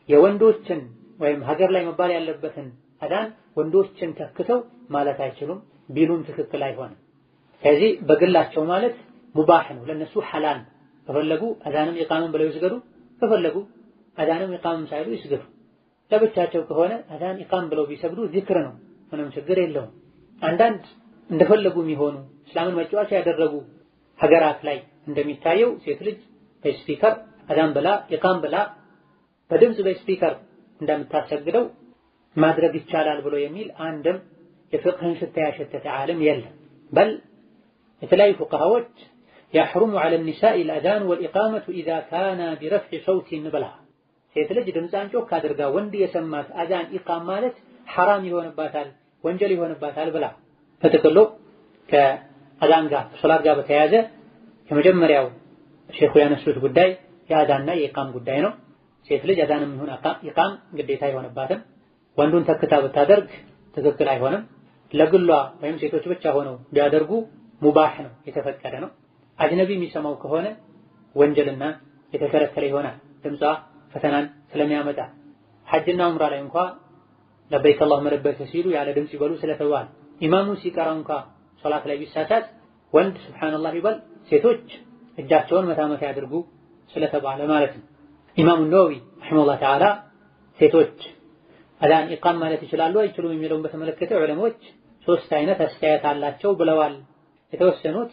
የወንዶችን ወይም ሀገር ላይ መባል ያለበትን አዳን ወንዶችን ተክተው ማለት አይችሉም፣ ቢሉም ትክክል አይሆንም። ስለዚህ በግላቸው ማለት ሙባህ ነው፣ ለነሱ ሐላል። ከፈለጉ አዳንም ኢቃምም ብለው ይስገዱ፣ ከፈለጉ አዳንም ኢቃምም ሳይሉ ይስገዱ። ለብቻቸው ከሆነ አዳን ኢቃም ብለው ቢሰግዱ ዚክር ነው፣ ምንም ችግር የለውም። አንዳንድ እንደፈለጉ የሚሆኑ እስላምን መጫወቻ ያደረጉ ሀገራት ላይ እንደሚታየው ሴት ልጅ በስፒከር አዳን ብላ ኢቃም ብላ በድምጽ በስፒከር እንደምታሰግደው ማድረግ ይቻላል ብሎ የሚል አንድም የፍቅህን ሽታ ያሸተተ ዓለም የለም። በል የተለያዩ ፉቃሃዎች يحرم على النساء الأذان والإقامة إذا كان برفع صوت ብላ፣ ሴት ልጅ ድምጿን ጮክ አድርጋ ወንድ የሰማት አዛን ኢቃም ማለት ሐራም ይሆንባታል፣ ወንጀል ይሆንባታል ብላ። በጥቅሉ ከአዛን ጋር ከሶላት ጋር በተያያዘ ከመጀመሪያው ሼኹ ያነሱት ጉዳይ የአዛንና የኢቃም ጉዳይ ነው። ሴት ልጅ አዛንም ይሁን ኢቃም ግዴታ አይሆንባትም። ወንዱን ተክታ ብታደርግ ትክክል አይሆንም። ለግሏ ወይም ሴቶች ብቻ ሆነው ቢያደርጉ ሙባህ ነው፣ የተፈቀደ ነው። አጅነቢ የሚሰማው ከሆነ ወንጀልና የተከለከለ ይሆናል፣ ድምጿ ፈተናን ስለሚያመጣ። ሐጅና ዑምራ ላይ እንኳ ለበይከ አላሁመ ለበይከ ሲሉ ያለ ድምጽ ይበሉ ስለተባለ፣ ኢማሙ ሲቀራ እንኳ ሶላት ላይ ቢሳሳት ወንድ ሱብሃንአላህ ይበል፣ ሴቶች እጃቸውን መታመት ያድርጉ ስለተባለ ማለት ነው። ኢማሙ ነወዊ ረሂመሁላህ ተዓላ ሴቶች አዛን ኢቃም ማለት ይችላሉ አይችሉም የሚለውን በተመለከተ ዑለሞች ሶስት አይነት አስተያየት አላቸው ብለዋል። የተወሰኑት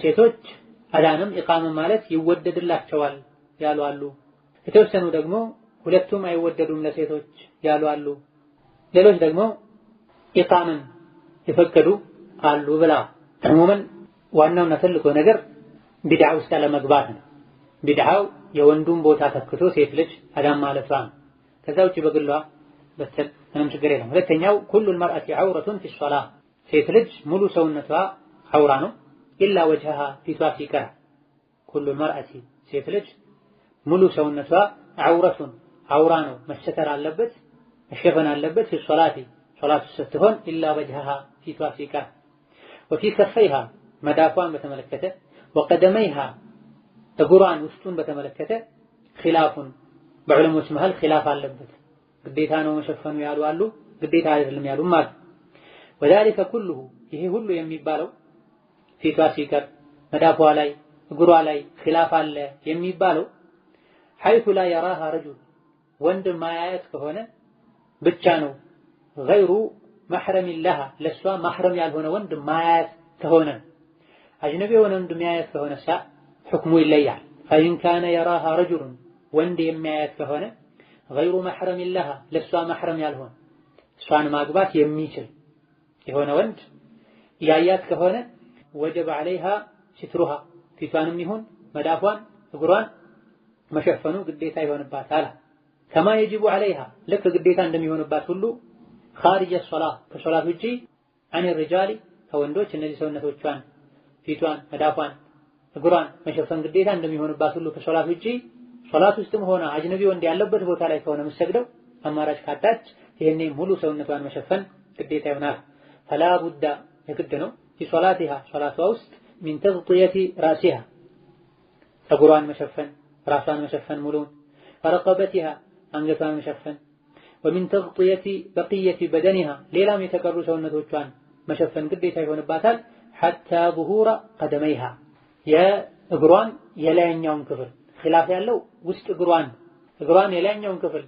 ሴቶች አዛንም ኢቃምም ማለት ይወደድላቸዋል ያሉ አሉ። የተወሰኑ ደግሞ ሁለቱም አይወደዱም ለሴቶች ያሉ አሉ። ሌሎች ደግሞ ኢቃምን የፈቀዱ አሉ ብላ ዕሙመን ዋናውና ትልቁ ነገር ቢድዓ ውስጥ አለመግባት ነው። ቢድዓው የወንዱን ቦታ ተክቶ ሴት ልጅ አዳም ማለቷ ነው። ከዛ ውጪ በግሏ በትል ምንም ችግር የለም። ሁለተኛው ኩሉል መርአቲ ዐውረቱን ፊ ሶላህ ሴት ልጅ ሙሉ ሰውነቷ ዐውራ ነው ኢላ ወጅሃ ፊቷ ሲቀር። ኩሉል መርአቲ ሴት ልጅ ሙሉ ሰውነቷ ዐውረቱን ዐውራ ነው መሸተር አለበት መሸፈን አለበት ፊ ሶላቲ ሶላት ስትሆን ኢላ ወጅሃ ፊቷ ሲቀር። ወፊ ከፈይሃ መዳፏን በተመለከተ ወቀደመይሃ እግሯን ውስጡን በተመለከተ ኺላፉን በዑለሞች መሃል ኺላፍ አለበት። ግዴታ ነው መሸፈኑ ያሉ አሉ፣ ግዴታ አይደለም ያሉም አሉ። ወዛሊከ ኩሉሁ ይሄ ሁሉ የሚባለው ፊቷ ሲቀር መዳፏ ላይ እግሯ ላይ ኺላፍ አለ የሚባለው ሐይቱ ላ የራሃ ረጁል ወንድ ማያየት ከሆነ ብቻ ነው። ገይሩ መሕረም ለሃ ለሷ ማሕረም ያልሆነ ወንድ ማያየት ከሆነ አጅነቢ የሆነ ወንድ ማያየት ከሆነ ሕክሙ ይለያል። ፈኢን ካነ የራሃ ረጁሉን ወንድ የሚያያት ከሆነ ገይሩ መሕረም ለሃ ለሷ ማሕረም ያልሆነ እሷን ማግባት የሚችል የሆነ ወንድ ያያት ከሆነ ወጀበ ዐለይሃ ሲትሩሃ ፊቷንም ይሁን መዳፏን እግሯን መሸፈኑ ግዴታ ይሆንባታል። ከማ የጅቡ ዐለይሃ ልክ ግዴታ እንደሚሆንባት ሁሉ ኻሪጀ ሶላህ ከሶላት ውጪ አን ሪጃሊ ከወንዶች እነዚህ ሰውነቶቿን ፊቷን መዳፏን እግሯን መሸፈን ግዴታ እንደሚሆንባት ሁሉ ከሶላት ውጪ ሶላት ውስጥም ሆነ አጅነቢ ወንድ ያለበት ቦታ ላይ ከሆነ የምትሰግደው አማራጭ ካጣች ይሄኔ ሙሉ ሰውነቷን መሸፈን ግዴታ ይሆናል። ፈላ ቡዳ የግድ ነው ሶላቲሃ ሶላቷ ውስጥ ሚን ተግጢየቲ ራሲሃ ፀጉሯን መሸፈን ራሷን መሸፈን ሙሉን ወረቀበቲሃ አንገቷን መሸፈን ወሚን ተግጢየቲ በቅየቲ በደኒሃ ሌላም የተቀሩ ሰውነቶቿን መሸፈን ግዴታ ይሆንባታል። ሐታ ዙሁረ ቀደመይሃ የእግሯን የላይኛውን ክፍል ኺላፍ ያለው ውስጥ እግሯን የላይኛውን ክፍል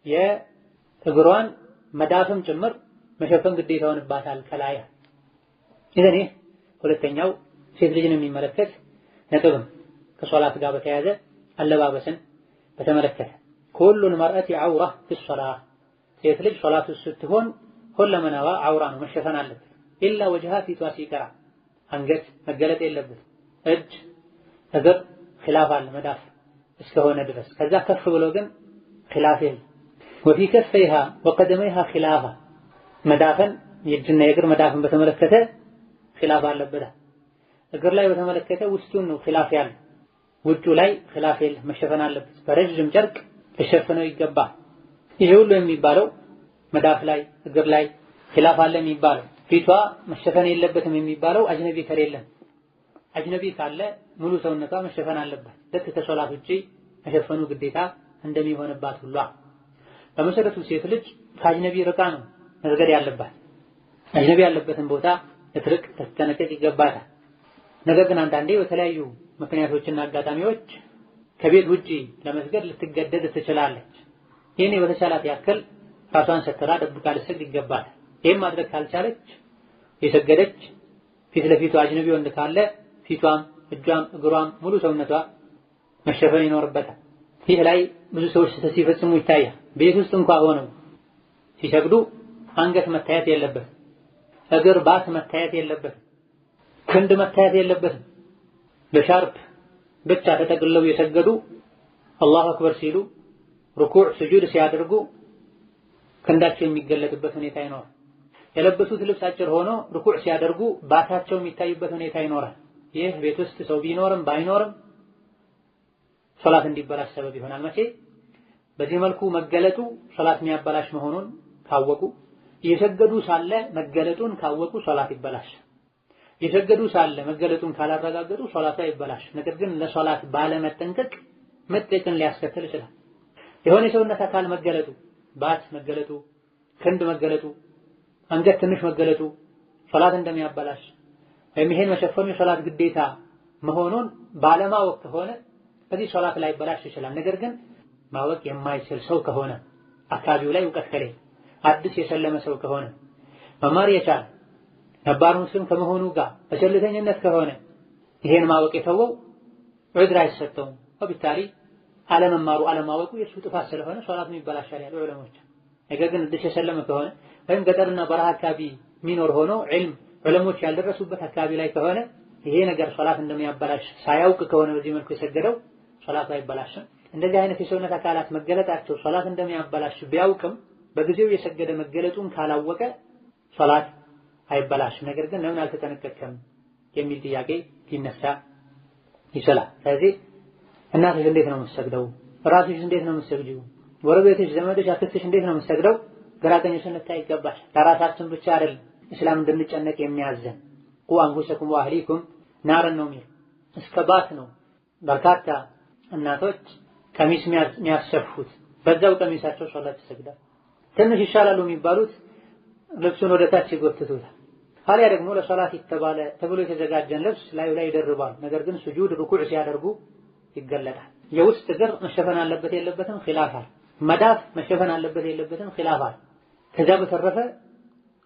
የእግሯን መዳፍም ጭምር መሸፈን ግዴታ ይሆንባታል ከላይ። ይሄ ሁለተኛው ሴት ልጅን የሚመለከት ነጥብም ከሶላት ጋር በተያያዘ አለባበስን በተመለከተ ኩሉል መርአቲ ዐውራ ፊ ሶላህ ሴት ልጅ ሶላት ውስጥ ስትሆን ሁለመናዋ ዐውራ ነው መሸፈን አለበት። ኢላ ወጅሃ ፊቷ ሲቀር አንገት መገለጥ የለበት። እጅ እግር ኺላፍ አለ መዳፍ እስከሆነ ድረስ ከዛ ከፍ ብሎ ግን ኺላፍ የለም። ወፊ ከፈይሃ ወቀደመይሃ ኺላፋ መዳፍን የእጅና የእግር መዳፍን በተመለከተ ኺላፍ አለበት። እግር ላይ በተመለከተ ውስጡን ነው ኺላፍ ያለው ውጩ ላይ ኺላፍ የለም መሸፈን አለበት። በረጅም ጨርቅ ሊሸፍነው ይገባል። ይሄ ሁሉ የሚባለው መዳፍ ላይ እግር ላይ ኺላፍ አለ የሚባለው ፊቷ መሸፈን የለበትም የሚባለው አጅነቢ ከሌለም አጅነቢ ካለ ሙሉ ሰውነቷ መሸፈን አለባት። ልክ ከሶላት ውጪ መሸፈኑ ግዴታ እንደሚሆንባት ሁሉ በመሰረቱ ሴት ልጅ ከአጅነቢ ርቃ ነው መስገድ ያለባት። አጅነቢ ያለበትን ቦታ ልትርቅ ልትጠነቀቅ ይገባታል። ነገር ግን አንዳንዴ በተለያዩ ምክንያቶችና አጋጣሚዎች ከቤት ውጪ ለመስገድ ልትገደድ ትችላለች። ይህኔ በተቻላት ያክል ራሷን ሰትራ ደብቃ ልትሰግድ ይገባታል። ይህም ማድረግ ካልቻለች የሰገደች ፊት ለፊቱ አጅነቢ ወንድ ካለ ፊቷም እጇም እግሯም ሙሉ ሰውነቷ መሸፈን ይኖርበታል። ይህ ላይ ብዙ ሰዎች ስህተት ሲፈጽሙ ይታያል። ቤት ውስጥ እንኳን ሆነው ሲሰግዱ አንገት መታየት የለበትም፣ እግር ባት መታየት የለበትም፣ ክንድ መታየት የለበትም። በሻርፕ ብቻ ተጠቅልለው የሰገዱ አላሁ አክበር ሲሉ ሩኩዕ ስጁድ ሲያደርጉ ክንዳቸው የሚገለጥበት ሁኔታ ይኖራል። የለበሱት ልብስ አጭር ሆኖ ሩኩዕ ሲያደርጉ ባታቸው የሚታይበት ሁኔታ ይኖራል። ይህ ቤት ውስጥ ሰው ቢኖርም ባይኖርም ሶላት እንዲበላሽ ሰበብ ይሆናል። መቼ በዚህ መልኩ መገለጡ ሶላት የሚያበላሽ መሆኑን ካወቁ እየሰገዱ ሳለ መገለጡን ካወቁ ሶላት ይበላሽ። እየሰገዱ ሳለ መገለጡን ካላረጋገጡ ሶላት ይበላሽ። ነገር ግን ለሶላት ባለመጠንቀቅ መጠቅን ሊያስከትል ይችላል። የሆነ የሰውነት አካል መገለጡ ባት መገለጡ ክንድ መገለጡ አንገት ትንሽ መገለጡ ሶላት እንደሚያበላሽ ወይም ይሄን መሸፈኑ የሶላት ግዴታ መሆኑን ባለማወቅ ከሆነ በዚህ ሶላት ላይ ይበላሽ ይችላል። ነገር ግን ማወቅ የማይችል ሰው ከሆነ አካባቢው ላይ እውቀት ከሌለ አዲስ የሰለመ ሰው ከሆነ መማር የቻለ ነባር ሙስሊም ከመሆኑ ጋር በቸልተኝነት ከሆነ ይሄን ማወቅ የተወው ዑድር አይሰጠውም። ወቢታሪ አለመማሩ አለማወቁ የሱ ጥፋት ስለሆነ ሶላቱን ይበላሻል ያሉ ዑለሞች። ነገር ግን እድሽ የሰለመ ከሆነ ወይም ገጠርና በረሃ አካባቢ የሚኖር ሆኖ ዑለሞች ያልደረሱበት አካባቢ ላይ ከሆነ ይሄ ነገር ሶላት እንደሚያበላሽ ሳያውቅ ከሆነ በዚህ መልኩ የሰገደው ሶላቱ አይበላሽም። እንደዚህ አይነት የሰውነት አካላት መገለጣቸው ሶላት እንደሚያበላሽ ቢያውቅም በጊዜው የሰገደ መገለጡን ካላወቀ ሶላት አይበላሽም። ነገር ግን ለምን አልተጠነቀቀም የሚል ጥያቄ ሊነሳ ይችላል። ስለዚህ እናትሽ እንዴት ነው የምትሰግደው? ራስሽ እንዴት ነው የምትሰግጂው? ጎረቤትሽ፣ ዘመድሽ፣ አክስትሽ እንዴት ነው የምትሰግደው? ግራ ቀኝ ስንታይ ይገባል። ለራሳችን ብቻ አይደለም እስላም እንድንጨነቅ የሚያዘን ቁ አንፉሰኩም ወአህሊኩም ናረን ነው የሚል እስከ ባት ነው። በርካታ እናቶች ቀሚስ የሚያሰፉት በዛው ቀሚሳቸው ሶላት ይሰግዳል። ትንሽ ይሻላሉ የሚባሉት ልብሱን ወደ ታች ይጎትቱታል። ታዲያ ደግሞ ለሶላት የተባለ ተብሎ የተዘጋጀን ልብስ ላዩ ላይ ይደርባሉ። ነገር ግን ስጁድ ሩኩዕ ሲያደርጉ ይገለጣል። የውስጥ እግር መሸፈን አለበት የለበትም ኺላፍ አለ። መዳፍ መሸፈን አለበት የለበትም ኺላፍ አለ። ከዛ በተረፈ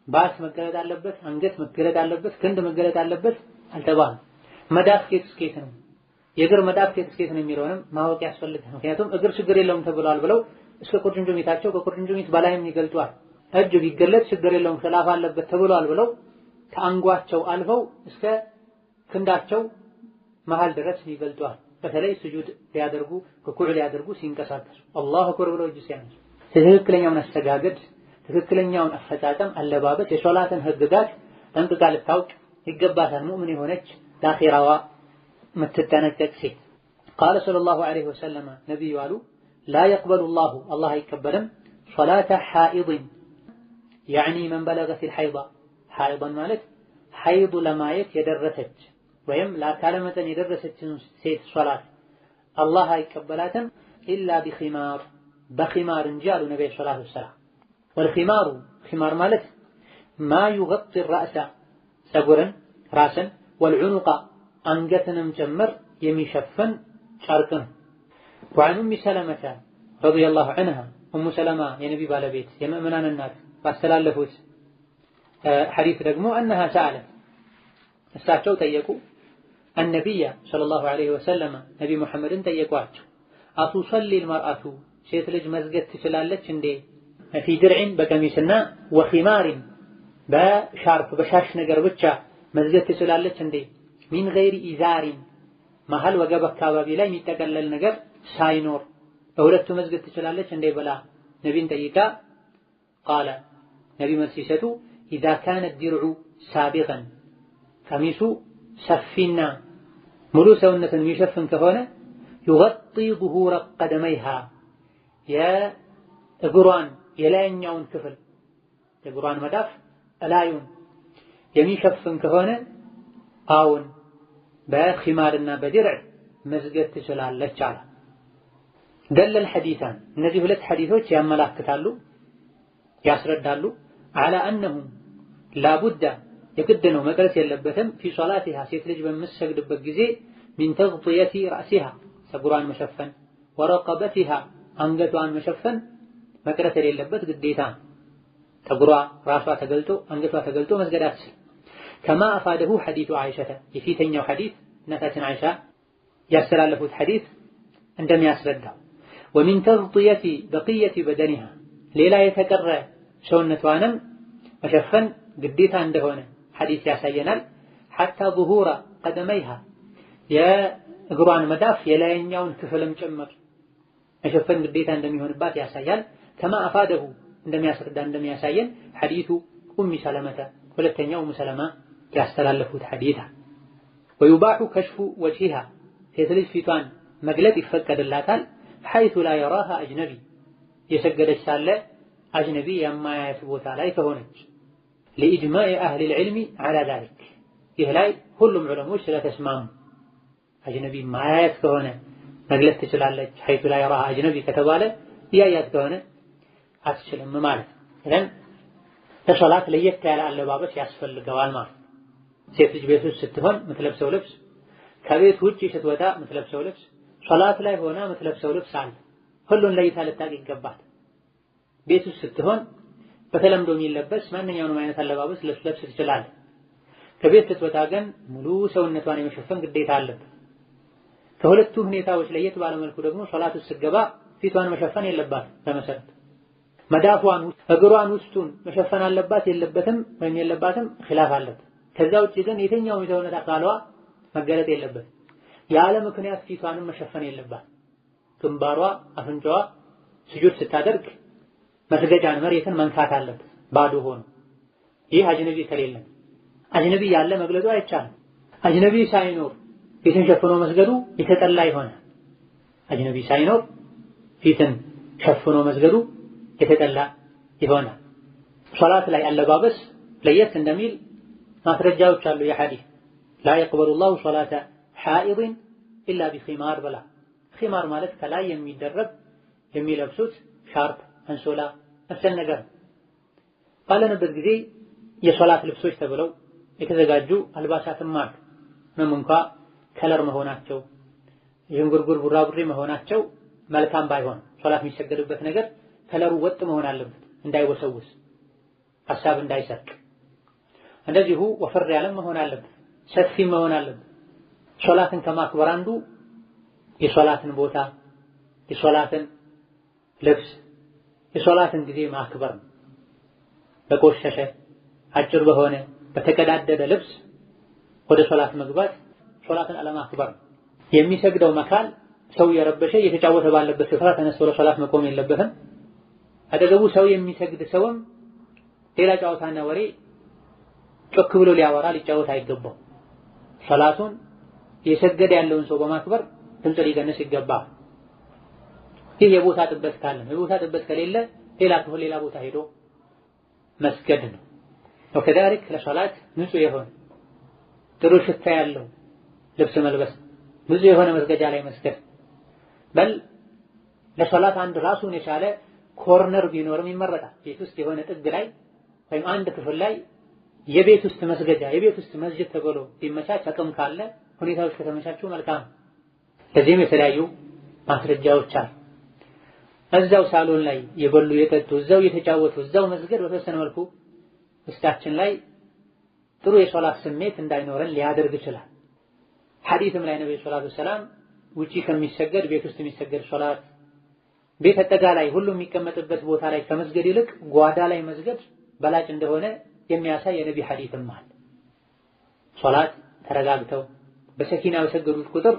ባስ መገለጥ አለበት፣ አንገት መገለጥ አለበት፣ ክንድ መገለጥ አለበት አልተባለም። መዳፍ ከየት እስከ የት ነው? የእግር መዳፍ ከየት እስከ የት ነው የሚለውንም ማወቅ ያስፈልጋል። ምክንያቱም እግር ችግር የለውም ተብሏል ብለው እስከ ቁርጭምጭሚታቸው ከቁርጭምጭሚት በላይም ይገልጧል። እጅ ቢገለጥ ችግር የለውም ኺላፍ አለበት ተብሏል ብለው ከአንጓቸው አልፈው እስከ ክንዳቸው መሃል ድረስ ይገልጧል። በተለይ ስጁድ ሊያደርጉ ሩኩዕ ሊያደርጉ ሲንቀሳቀሱ አላሁ አክበር ብለው እጅ ሲያነሱ ትክክለኛውን አሰጋገድ ትክክለኛውን አፈጻጸም አለባበስ የሶላትን ህግጋት ጠንቅቃ ልታውቅ ይገባታል። ሙእምን የሆነች ለአኺራዋ የምትጠነቀቅ ሴት ቃለ ሰለላሁ ዐለይሂ ወሰለም ነቢዩ አሉ ላ የቅበሉ ላሁ አላህ አይቀበልም ሶላተ ሓኢድን ያዕኒ መን በለገቲል ሐይዳ ሐይድን ማለት ሐይዱ ለማየት የደረሰች ወይም ለአካለ መጠን የደረሰችን ሴት ሶላት አላህ አይቀበላትም ኢላ ቢኺማር በኺማር እንጂ አሉ ነቢዩ ሰለላሁ ዐለይሂ ወሰለም። ወልኺማሩ ኺማር ማለት ማ ዩገጢ ራእሰ ፀጉርን ራስን ወልዑኑቃ አንገትንም ጭምር የሚሸፍን ጨርቅ ነው። ወዐን ኡሚ ሰለመተ ረዲየላሁ ዐንሃ ኡሙ ሰለማ የነቢ ባለቤት የምእምናን እናት ባስተላለፉት ሐዲስ ደግሞ አነሃ ሰአለት እሳቸው ጠየቁ አነቢያ ሰለላሁ ዐለይሂ ወሰለም ነቢ ሙሐመድን ጠየቋቸው አቱሰሊል መርአቱ ሴት ልጅ መስገድ ትችላለች እንዴ ፊ ድርዕን በቀሚስና ወኺማሪን በሻርፕ በሻሽ ነገር ብቻ መስገድ ትችላለች እንዴ ሚን ገይሪ ኢዛሪን መሀል ወገብ አካባቢ ላይ የሚጠቀለል ነገር ሳይኖር በሁለቱ መስገድ ትችላለች እንዴ ብላ ነቢን ጠይቃ ቃለ ነቢ መልስ ሲሰጡ ኢዛ ካነ ዲርዑ ሳቢቀን ቀሚሱ ሰፊና ሙሉ ሰውነትን የሚሸፍን ከሆነ ዩገጢ ዙሁረ ቀደመይሃ የእግሯን የላይኛውን ክፍል የእግሯን መዳፍ እላዩን የሚሸፍን ከሆነ አዎን በኺማርና በድርዕ መስገድ ትችላለች አለ። ደለል ሐዲሳን እነዚህ ሁለት ሐዲሶች ያመላክታሉ ያስረዳሉ አላ አነሁ ላቡዳ የግድ ነው መቅረት የለበትም ፊ ሶላቲሃ ሴት ልጅ በምትሰግድበት ጊዜ ሚን ተግጢየቲ ራእሲሃ ፀጉሯን መሸፈን ወረቀበቲሃ አንገቷን መሸፈን መቅረት የሌለበት ግዴታ ፀጉሯ ራሷ ተገልጦ አንገቷ ተገልጦ መስገድ አትችልም። ከማ አፋደሁ ሐዲሱ አይሸተ የፊተኛው ሐዲስ እናታችን አይሻ ያስተላለፉት ሐዲስ እንደሚያስረዳው ወሚን ተግጢየቲ በቅየቲ በደኒሃ ሌላ የተቀረ ሰውነቷንም መሸፈን ግዴታ እንደሆነ ሐዲስ ያሳየናል። ሐታ ዙሁረ ቀደመይሃ የእግሯን መዳፍ የላይኛውን ክፍልም ጭምር መሸፈን ግዴታ እንደሚሆንባት ያሳያል። ከማ አፋደሁ እንደሚያስረዳ እንደሚያሳየን ሐዲሱ ኡሚ ሰለመተ ሁለተኛው ኡሙ ሰለማ ያስተላለፉት ሐዲስ ወዩባሑ ከሽፉ ወጅሂሃ ሴት ልጅ ፊቷን መግለጥ ይፈቀድላታል ሐይቱ ላ የራሃ አጅነቢ የሰገደች ሳለ አጅነቢ የማያየት ቦታ ላይ ከሆነች ለኢጅማዕ አህሊል ዒልሚ ዐላ ዛሊክ ይህ ላይ ሁሉም ዑለሞች ስለተስማሙ አጅነቢ ማያየት ከሆነ መግለጥ ትችላለች። ሐይቱ ላ የራሃ አጅነቢ ከተባለ እያያት ከሆነ አትችልም ማለት ነው። ለሶላት ለየት ያለ አለባበስ ያስፈልገዋል ማለት ነው። ሴት ልጅ ቤት ውስጥ ስትሆን የምትለብሰው ልብስ፣ ከቤት ውጭ ስትወጣ የምትለብሰው ልብስ፣ ሶላት ላይ ሆና የምትለብሰው ልብስ አለ። ሁሉን ለይታ ልታውቅ ይገባል። ቤት ውስጥ ስትሆን በተለምዶ የሚለበስ ማንኛውንም አይነት አለባበስ ልትለብስ ትችላለህ። ከቤት ስትወጣ ግን ሙሉ ሰውነቷን የመሸፈን ግዴታ አለበት። ከሁለቱ ሁኔታዎች ለየት ባለ መልኩ ደግሞ ሶላት ውስጥ ስትገባ ፊቷን መሸፈን የለባትም። በመሰረቱ መዳፏን እግሯን ውስጡን መሸፈን አለባት የለበትም ወይም የለባትም ኺላፍ አለበት። ከዛ ውጪ ግን የትኛውም የሰውነት አካሏ መገለጥ የለበትም። ያለ ምክንያት ፊቷንም መሸፈን የለባት። ግንባሯ፣ አፍንጫዋ ስጁድ ስታደርግ መስገጃን መሬትን መንካት አለበት ባዶ ሆኖ። ይህ አጅነቢ ከሌለ አጅነቢ ያለ መግለጹ አይቻልም። አጅነቢ ሳይኖር ፊትን ሸፍኖ መስገዱ የተጠላ ይሆናል። አጅነቢ ሳይኖር ፊትን ሸፍኖ መስገዱ የተጠላ ይሆናል። ሶላት ላይ አለባበስ ለየት እንደሚል ማስረጃዎች አሉ። የሐዲስ ላ የቅበሉ ላሁ ሶላተ ሓኢድን ኢላ ቢኺማር በላ። ኺማር ማለት ከላይ የሚደረግ የሚለብሱት ሻርፕ፣ አንሶላ መሰል ነገር ባለንበት ጊዜ የሶላት ልብሶች ተብለው የተዘጋጁ አልባሳትም አሉ። ምንም እንኳ ከለር መሆናቸው ዥንጉርጉር ቡራቡሬ መሆናቸው መልካም ባይሆን ሶላት የሚሰገድበት ነገር ከለሩ ወጥ መሆን አለበት፣ እንዳይወሰውስ ሐሳብ እንዳይሰርቅ። እንደዚሁ ወፈር ያለ መሆን አለበት፣ ሰፊ መሆን አለበት። ሶላትን ከማክበር አንዱ የሶላትን ቦታ፣ የሶላትን ልብስ፣ የሶላትን ጊዜ ማክበር ነው። በቆሸሸ አጭር በሆነ በተቀዳደደ ልብስ ወደ ሶላት መግባት ሶላትን አለማክበር ነው። የሚሰግደው መካን ሰው የረበሸ እየተጫወተ ባለበት ስፍራ ተነስቶ ለሶላት መቆም የለበትም። አጠገቡ ሰው የሚሰግድ ሰውም ሌላ ጨዋታና ወሬ ጮክ ብሎ ሊያወራ ሊጫወት አይገባው። ሶላቱን የሰገደ ያለውን ሰው በማክበር ድምፅ ሊቀንስ ይገባል። ይህ የቦታ ጥበት ካለ ነው። የቦታ ጥበት ከሌለ ሌላ ቦታ ሄዶ መስገድ ነው። ወከዛሊክ ለሶላት ንጹህ የሆነ ጥሩ ሽታ ያለው ልብስ መልበስ፣ ንጹህ የሆነ መስገጃ ላይ መስገድ። በል ለሶላት አንድ ራሱን የቻለ ኮርነር ቢኖርም ይመረጣል። ቤት ውስጥ የሆነ ጥግ ላይ ወይም አንድ ክፍል ላይ የቤት ውስጥ መስገጃ የቤት ውስጥ መስጂድ ተብሎ ቢመቻች አቅም ካለ ሁኔታዎች ከተመቻቹ መልካም። ለዚህም የተለያዩ ማስረጃዎች አሉ። እዛው ሳሎን ላይ የበሉ የጠጡ እዛው የተጫወቱ እዛው መስገድ በተወሰነ መልኩ ውስጣችን ላይ ጥሩ የሶላት ስሜት እንዳይኖረን ሊያደርግ ይችላል። ሐዲስም ላይ ነብዩ ሰለላሁ ዐለይሂ ወሰለም ውጪ ከሚሰገድ ቤት ውስጥ የሚሰገድ ሶላት፣ ቤት አጠቃላይ ሁሉ የሚቀመጥበት ቦታ ላይ ከመስገድ ይልቅ ጓዳ ላይ መስገድ በላጭ እንደሆነ የሚያሳይ የነቢ ሐዲስም አለ። ሶላት ተረጋግተው በሰኪና በሰገዱት ቁጥር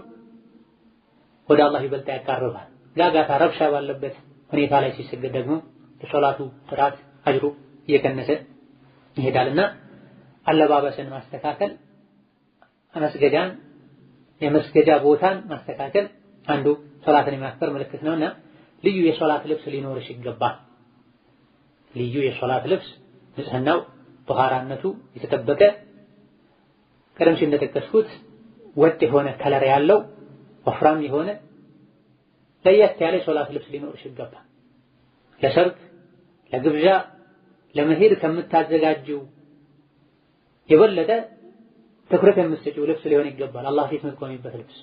ወደ አላህ ይበልጥ ያቃርባል። ጋጋታ ረብሻ ባለበት ሁኔታ ላይ ሲሰገድ ደግሞ የሶላቱ ጥራት አጅሩ እየቀነሰ ይሄዳልና አለባበስን ማስተካከል፣ መስገጃን የመስገጃ ቦታን ማስተካከል አንዱ ሶላትን የሚያክበር ምልክት ነውና ልዩ የሶላት ልብስ ሊኖርሽ ይገባል። ልዩ የሶላት ልብስ ንጽህናው ጧሃራነቱ የተጠበቀ ቀደም ሲል እንደጠቀስኩት ወጥ የሆነ ከለር ያለው ወፍራም የሆነ ለየት ያለ ሶላት ልብስ ሊኖርሽ ይገባል። ለሰርግ፣ ለግብዣ፣ ለመሄድ ከምታዘጋጂው የበለጠ ትኩረት የምትሰጪው ልብስ ሊሆን ይገባል። አላህ ፊት የምትቆሚበት ልብስ።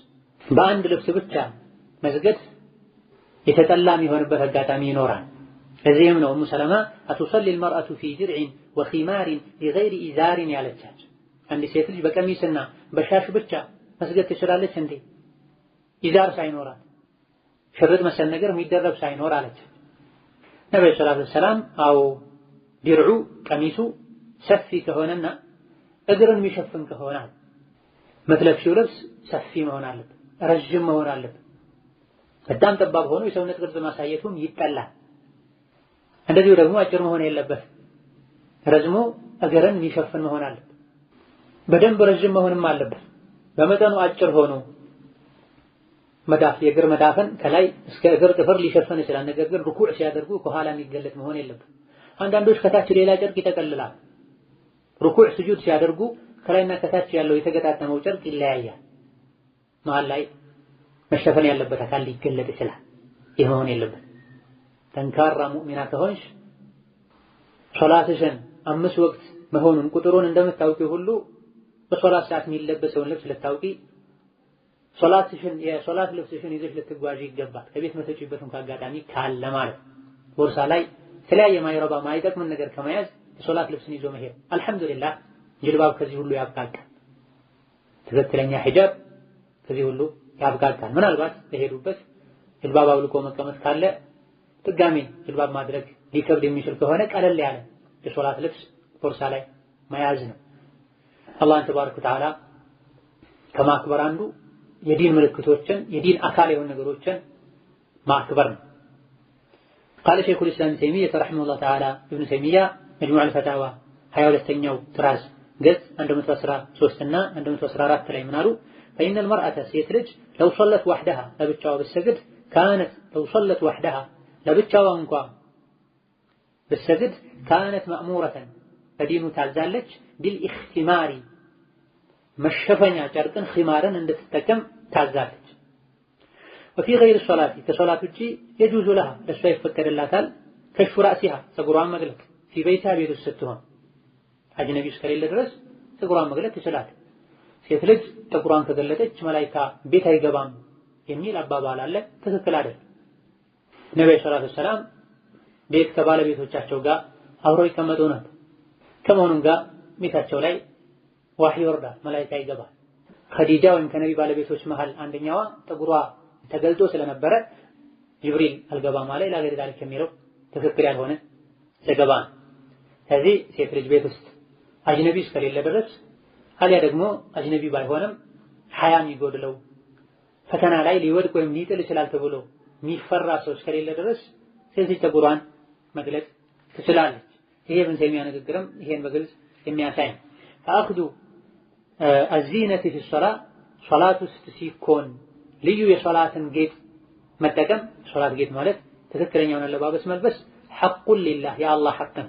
በአንድ ልብስ ብቻ መስገድ የተጠላ የሚሆንበት አጋጣሚ ይኖራል። ለዚህም ነው ኡሙ ሰለማ አቱሰሊ المرأة في درع وخمار بغير إزار ያለቻቸው። አንዲት ሴት ልጅ በቀሚስና በሻሽ ብቻ መስገድ ትችላለች እንዴ? ኢዛር ሳይኖራት ሽርጥ መሰል ነገር የሚደረብ ሳይኖር አለች። ነብዩ ሰለላሁ ዐለይሂ ወሰለም አዎ ድርዑ ቀሚሱ ሰፊ ከሆነና እግርን የሚሸፍን ከሆነ መትለብሺው ልብስ ሰፊ መሆን አለበት፣ ረጅም መሆን አለበት። በጣም ጠባብ ሆኖ የሰውነት ቅርጽ ማሳየቱም ይጠላል። እንደዚሁ ደግሞ አጭር መሆን የለበትም። ረዝሞ እግርን የሚሸፍን መሆን አለበት። በደንብ ረጅም መሆንም አለበት። በመጠኑ አጭር ሆኖ መዳፍ የእግር መዳፍን ከላይ እስከ እግር ጥፍር ሊሸፍን ይችላል። ነገር ግን ሩኩዕ ሲያደርጉ ከኋላ የሚገለጥ መሆን የለበትም። አንዳንዶች ከታች ሌላ ጨርቅ ይጠቀልላል። ሩኩዕ ስጁድ ሲያደርጉ ከላይና ከታች ያለው የተገጣጠመው ጨርቅ ይለያያል። መሃል ላይ መሸፈን ያለበት አካል ሊገለጥ ይችላል። ይህ መሆን የለበት። ጠንካራ ሙእሚና ከሆንሽ ሶላትሽን 5 ወቅት መሆኑን ቁጥሩን እንደምታውቂው ሁሉ በሶላት ሰዓት የሚለበሰውን ልብስ ልታውቂ ሶላትሽን የሶላት ልብስሽን ይዘሽ ልትጓዢ ይገባል። ከቤት መተጪበት እንኳን አጋጣሚ ካለ ማለት ቦርሳ ላይ የተለያየ ማይረባ ማይጠቅምን ነገር ከመያዝ የሶላት ልብስን ይዞ መሄድ። አልሐምዱሊላህ ጅልባብ ከዚህ ሁሉ ያብቃቃል። ትክክለኛ ሂጃብ ከዚህ ሁሉ ያብቃቃል። ምናልባት ለሄዱበት ጅልባብ አውልቆ መቀመጥ ካለ ድጋሜ ጅልባብ ማድረግ ሊከብድ የሚችል ከሆነ ቀለል ያለ የሶላት ልብስ ቦርሳ ላይ መያዝ ነው። አላህን ተባረከ ወተዓላ ከማክበር አንዱ የዲን ምልክቶችን የዲን አካል የሆኑ ነገሮችን ማክበር ነው። قال شيخ الإسلام ابن تيمية رحمه الله تعالى ابن تيمية مجموع الفتاوى 22ኛው ጥራዝ ገጽ 113 እና 114 ላይ ምን አሉ? فإن المرأة ሴት ልጅ لو صلت وحدها ለብቻዋ ብትሰግድ كانت لو صلت وحدها ለብቻዋ እንኳን ብትሰግድ كانت مأمورة በዲኑ ታዛለች بالإختمار መሸፈኛ ጨርቅን ኺማርን እንድትጠቀም ታዛለች። وفي غير الصلاة ከሶላት ውጪ يجوز لها ለሷ ይፈቀድላታል كشف رأسها ፀጉሯን መግለጥ في بيتها ቤት ውስጥ ስትሆን አጅነቢ እስከሌለ ድረስ ፀጉሯን መግለጥ ትችላለች። ሴት ልጅ ፀጉሯን ከገለጠች መላኢካ ቤት አይገባም የሚል አባባል አለ። ትክክል አይደል። ነብዩ ሰለላሁ ዐለይሂ ወሰለም ቤት ከባለቤቶቻቸው ጋር አብረው ይቀመጡ ነበር። ከመሆኑም ጋር ቤታቸው ላይ ዋህይ ይወርዳል፣ መላኢካ ይገባል። ኸዲጃ ወይም ከነቢ ባለቤቶች መሃል አንደኛዋ ፀጉሯ ተገልጦ ስለነበረ ጅብሪል አልገባም አለ። ለገድ ዳልክ የሚለው ትክክል ያልሆነ ዘገባ ነው። ስለዚህ ሴት ልጅ ቤት ውስጥ አጅነቢ እስከሌለ ድረስ አሊያ ደግሞ አጅነቢ ባይሆንም ሐያ የሚጎድለው ፈተና ላይ ሊወድቅ ወይም ሊጥል ይችላል ተብሎ የሚፈራ ሰው እስከሌለ ድረስ ሴት ልጅ ፀጉሯን መግለጽ ትችላለች። ይሄ ኢብኑ ተይሚያ ንግግርም ይሄን በግልጽ የሚያሳይ ነው። فأخذ الزينة في الصلاة ሶላት ውስጥ ሲኮን ልዩ የሶላትን ጌጥ መጠቀም ሶላት ጌጥ ማለት ትክክለኛውን አለባበስ መልበስ حق لله يا الله حقا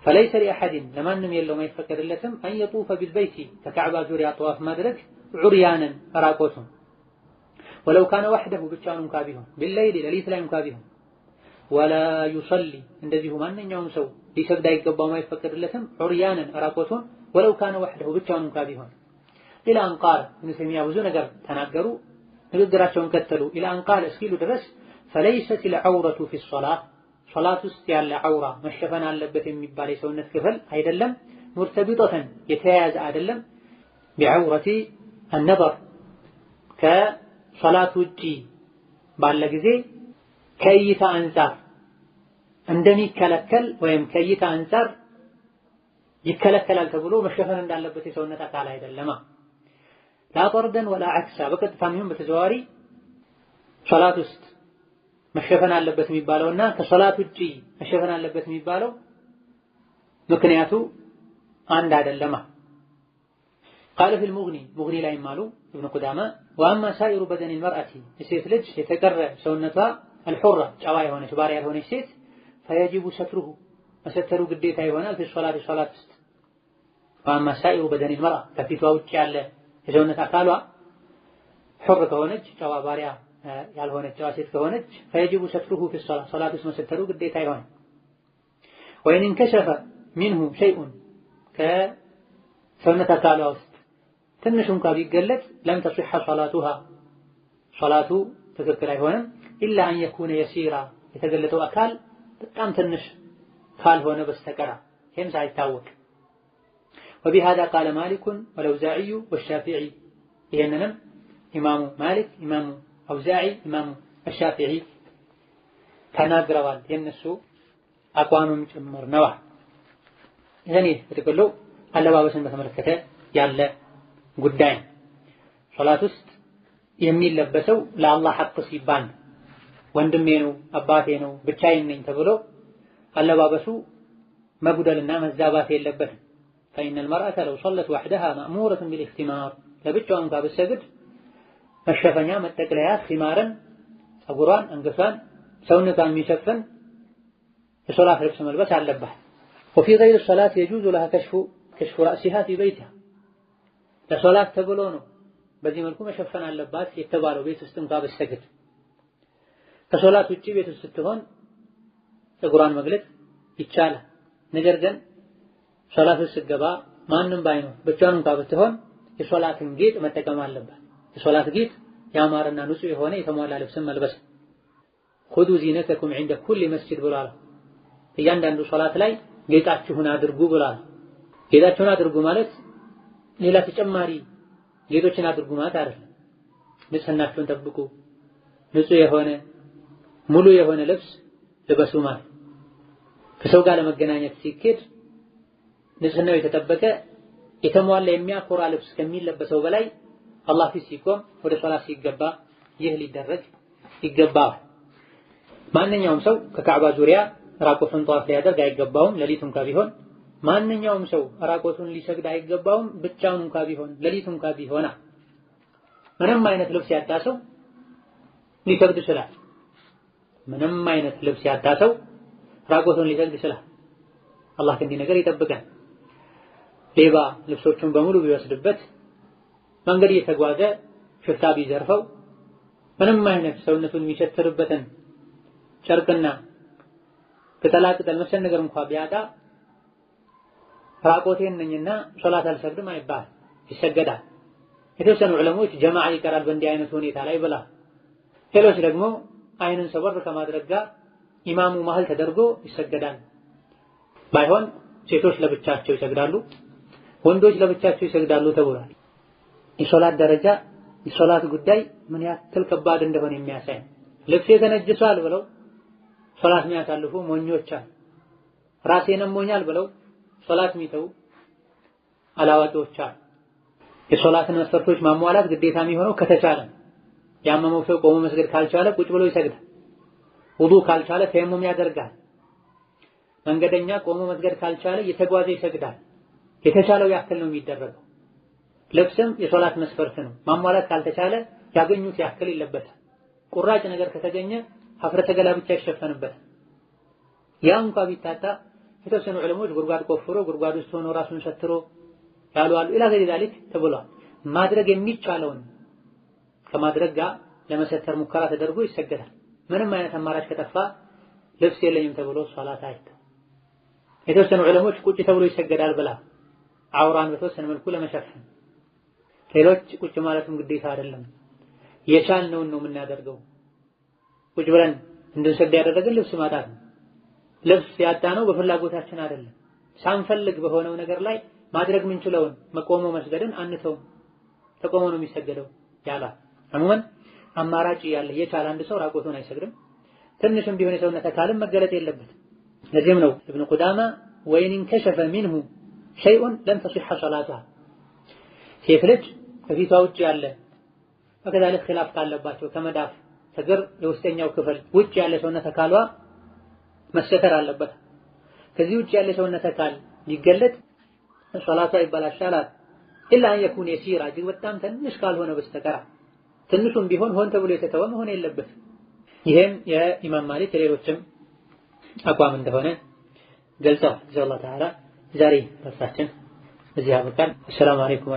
فليس لأحد لمن يلو ما يفكر لكم أن يطوف بالبيت ككعبة زوريا طواف مدرك عريانا راقوتهم ولو كان وحده بتشان كابيهم بالليل لليس لا يكابيهم ولا يصلي እንደዚሁ ማንኛውም ሰው ሊሰግድ አይገባው ما يفكر لكم عريانا راقوتهم ولو كان وحده بتشان كابيهم إلى أن قال ابن تيمية ብዙ ነገር ተናገሩ ንግግራቸውን ከተሉ إلى أن قال እስኪሉ ድረስ فليست العورة في الصلاة ሶላት ውስጥ ያለ አውራ መሸፈን አለበት የሚባል የሰውነት ክፍል አይደለም። ሙርተቢጠተን የተያያዘ አይደለም። ቢዐውረቲ النظر ከሶላት ውጪ ባለ ጊዜ ከእይታ አንፃር እንደሚከለከል ወይም ከእይታ አንፃር ይከለከላል ተብሎ መሸፈን እንዳለበት የሰውነት አካል አይደለም። لا طردا ولا عكسا በቀጥታም ይሁን በተዘዋዋሪ ሶላት ውስጥ መሸፈን አለበት የሚባለውና ከሶላት ውጪ መሸፈን አለበት የሚባለው ምክንያቱ አንድ አይደለም። قال في المغني مغني ላይ ማሉ ابن قدامة واما سائر بدن المرأة ሴት ልጅ የተቀረ ሰውነቷ الحرة ጨዋ የሆነች ባሪያ ያልሆነች ሴት فيجب ستره መሰተሩ ግዴታ ይሆናል في الصلاة ሶላት ውስጥ واما سائر بدن المرأة ከፊቷ ውጪ ያለ የሰውነት አካሏ حر ከሆነች ጨዋ ባሪያ ያልሆነች ሴት ከሆነች فيجب ستره في الصلاة ሶላት ውስጥ መሰተሩ ግዴታ ይሆናል። وإن انكشف منه شيء ከሰውነት አካሏ ውስጥ ትንሽ እንኳን ቢገለጥ لم تصح صلاتها ሶላቱ ትክክል አይሆንም إلا أن يكون يسيرا የተገለጠው አካል በጣም ትንሽ ካልሆነ በስተቀር ይህም ሳይታወቅ وبهذا قال مالك والأوزاعي والشافعي ይሄንንም ኢማሙ ማሊክ ኢማሙ አውዛዒ ኢማሙ አሻፊዒ ተናግረዋል። የነሱ አቋምም ጭምር ነው። እኔ በጥቅሉ አለባበስን በተመለከተ ያለ ጉዳይ ሶላት ውስጥ የሚለበሰው ለአላህ ሐቅ ሲባል ወንድሜ ነው አባቴ ነው ብቻዬን ነኝ ተብሎ አለባበሱ መጉደልና መዛባት የለበትም። فإن المرأة لو صلت وحدها مأمورة بالاختمار ለብቻዋ እንኳን ብትሰግድ መሸፈኛ መጠቅለያ ኺማርን ፀጉሯን አንገቷን ሰውነቷን የሚሸፍን የሶላት ልብስ መልበስ አለባት። وفي غير الصلاة يجوز لها كشف رأسها في بيتها ለሶላት ተብሎ ነው በዚህ መልኩ መሸፈን አለባት የተባለው ቤት ውስጥ እንኳን ብትሰግድ። ከሶላት ውጪ ቤት ውስጥ ስትሆን ፀጉሯን መግለጥ ይቻላል። ነገር ግን ሶላት ውስጥ ስትገባ ማንም ባይኖር ብቻዋን እንኳን ብትሆን የሶላትን ጌጥ መጠቀም አለባት። የሶላት ጌጥ ያማረና ንጹህ የሆነ የተሟላ ልብስን መልበስ። خذ زينتكم عند كل مسجد ብሏል። እያንዳንዱ ሶላት ላይ ጌጣችሁን አድርጉ ብሏል። ጌጣችሁን አድርጉ ማለት ሌላ ተጨማሪ ጌጦችን አድርጉ ማለት አይደለም። ንጽህናችሁን ጠብቁ፣ ንጹህ የሆነ ሙሉ የሆነ ልብስ ልበሱ ማለት። ከሰው ጋር ለመገናኘት ሲኬድ ንጽህናው የተጠበቀ የተሟላ የሚያኮራ ልብስ ከሚለበሰው በላይ አላህ ፊት ሲቆም ወደ ሶላት ሲገባ ይህ ሊደረግ ይገባዋል። ማንኛውም ሰው ከካዕባ ዙሪያ ራቆቱን ጧፍ ሊያደርግ አይገባውም፣ ሌሊቱን ቢሆን። ማንኛውም ሰው ራቆቱን ሊሰግድ አይገባውም፣ ብቻውን ቢሆን ሌሊቱን ቢሆን። ምንም አይነት ልብስ ያጣ ሰው ሊሰግድ ይችላል። ምንም አይነት ልብስ ያጣ ሰው ራቆቱን ሊሰግድ ይችላል። አላህ ከእንዲህ ነገር ይጠብቀን። ሌባ ልብሶቹን በሙሉ ቢወስድበት፣ መንገድ እየተጓዘ ሽፍታ ቢዘርፈው፣ ምንም አይነት ሰውነቱን የሚሸትርበትን ጨርቅና ቅጠላቅጠል መሰል ነገር እንኳን ቢያጣ ራቆቴን ነኝና ሶላት አልሰግድም አይባል፣ ይሰገዳል። የተወሰኑ ዑለሞች ጀማዓ ይቀራል በእንዲህ አይነት ሁኔታ ላይ ብላ፣ ሌሎች ደግሞ አይንን ሰወር ከማድረግ ጋር ኢማሙ መሀል ተደርጎ ይሰገዳል። ባይሆን ሴቶች ለብቻቸው ይሰግዳሉ፣ ወንዶች ለብቻቸው ይሰግዳሉ ተብሏል። የሶላት ደረጃ የሶላት ጉዳይ ምን ያክል ከባድ እንደሆነ የሚያሳይ ልብስ ተነጅሷል ብለው ሶላት የሚያሳልፉ ሞኞች አሉ። ራሴን ሞኛል ብለው ሶላት የሚተው አላዋቂዎች አሉ። የሶላትን መስፈርቶች ማሟላት ግዴታ የሚሆነው ከተቻለ፣ ያመመው ሰው ቆሞ መስገድ ካልቻለ ቁጭ ብሎ ይሰግዳል። ውዱእ ካልቻለ ተየሙም ያደርጋል። መንገደኛ ቆሞ መስገድ ካልቻለ የተጓዘ ይሰግዳል። የተቻለው ያክል ነው የሚደረገው። ልብስም የሶላት መስፈርት ነው። ማሟላት ካልተቻለ ያገኙት ያክል ይለበሳል። ቁራጭ ነገር ከተገኘ ሀፍረተ ገላ ብቻ ይሸፈንበታል። ያ እንኳን ቢታጣ የተወሰኑ ዑለሞች ጉድጓድ ቆፍሮ ጉድጓድ ውስጥ ሆኖ ራሱን ሰትሮ ያሉ አሉ። ኢላ ገይሪ ዛሊክ ተብሏል። ማድረግ የሚቻለውን ከማድረግ ጋር ለመሰተር ሙከራ ተደርጎ ይሰገዳል። ምንም አይነት አማራጭ ከጠፋ ልብስ የለኝም ተብሎ ሶላት አይተው። የተወሰኑ ዑለሞች ቁጭ ተብሎ ይሰገዳል ብላ አውራን በተወሰነ መልኩ ለመሸፈን፣ ሌሎች ቁጭ ማለትም ግዴታ አይደለም የቻልነውን ነው የምናደርገው። ቁጭ ብለን እንድንሰግድ ያደረገን ልብስ ማጣት ነው። ልብስ ያጣነው በፍላጎታችን አይደለም። ሳንፈልግ በሆነው ነገር ላይ ማድረግ ምንችለውን መቆሞ መስገድን አንተውም። ተቆሞ ነው የሚሰገደው ያላ አሙመን አማራጭ ያለ የቻለ አንድ ሰው ራቆቱን አይሰግድም። ትንሽም ቢሆን የሰውነት አካልም መገለጥ የለበትም። ለዚህም ነው ኢብኑ ቁዳማ ወይን ከሸፈ ሚንሁ ሸይኡን ለም ተሲሐ ሶላቱሃ፣ ሴት ልጅ ከፊቷ ውጭ ያለ በከዛለ ኺላፍ ካለባቸው ከመዳፍ ከግር የውስጠኛው ክፍል ውጭ ያለ ሰውነት አካሏ መሰተር አለበት። ከዚህ ውጭ ያለ ሰውነት አካል ሊገለጥ ሶላቷ ይበላሻል። ኢላ አን የኩን የሲራ፣ እጅግ በጣም ትንሽ ካልሆነ በስተቀር ትንሹም ቢሆን ሆን ተብሎ የተተወ መሆን የለበትም። ይሄም የኢማም ማሊክ የሌሎችም አቋም እንደሆነ ገልጸዋል። ኢንሻአላህ ተዓላ ዛሬ ረሳችን እዚህ አበቃን። ሰላም አለይኩም።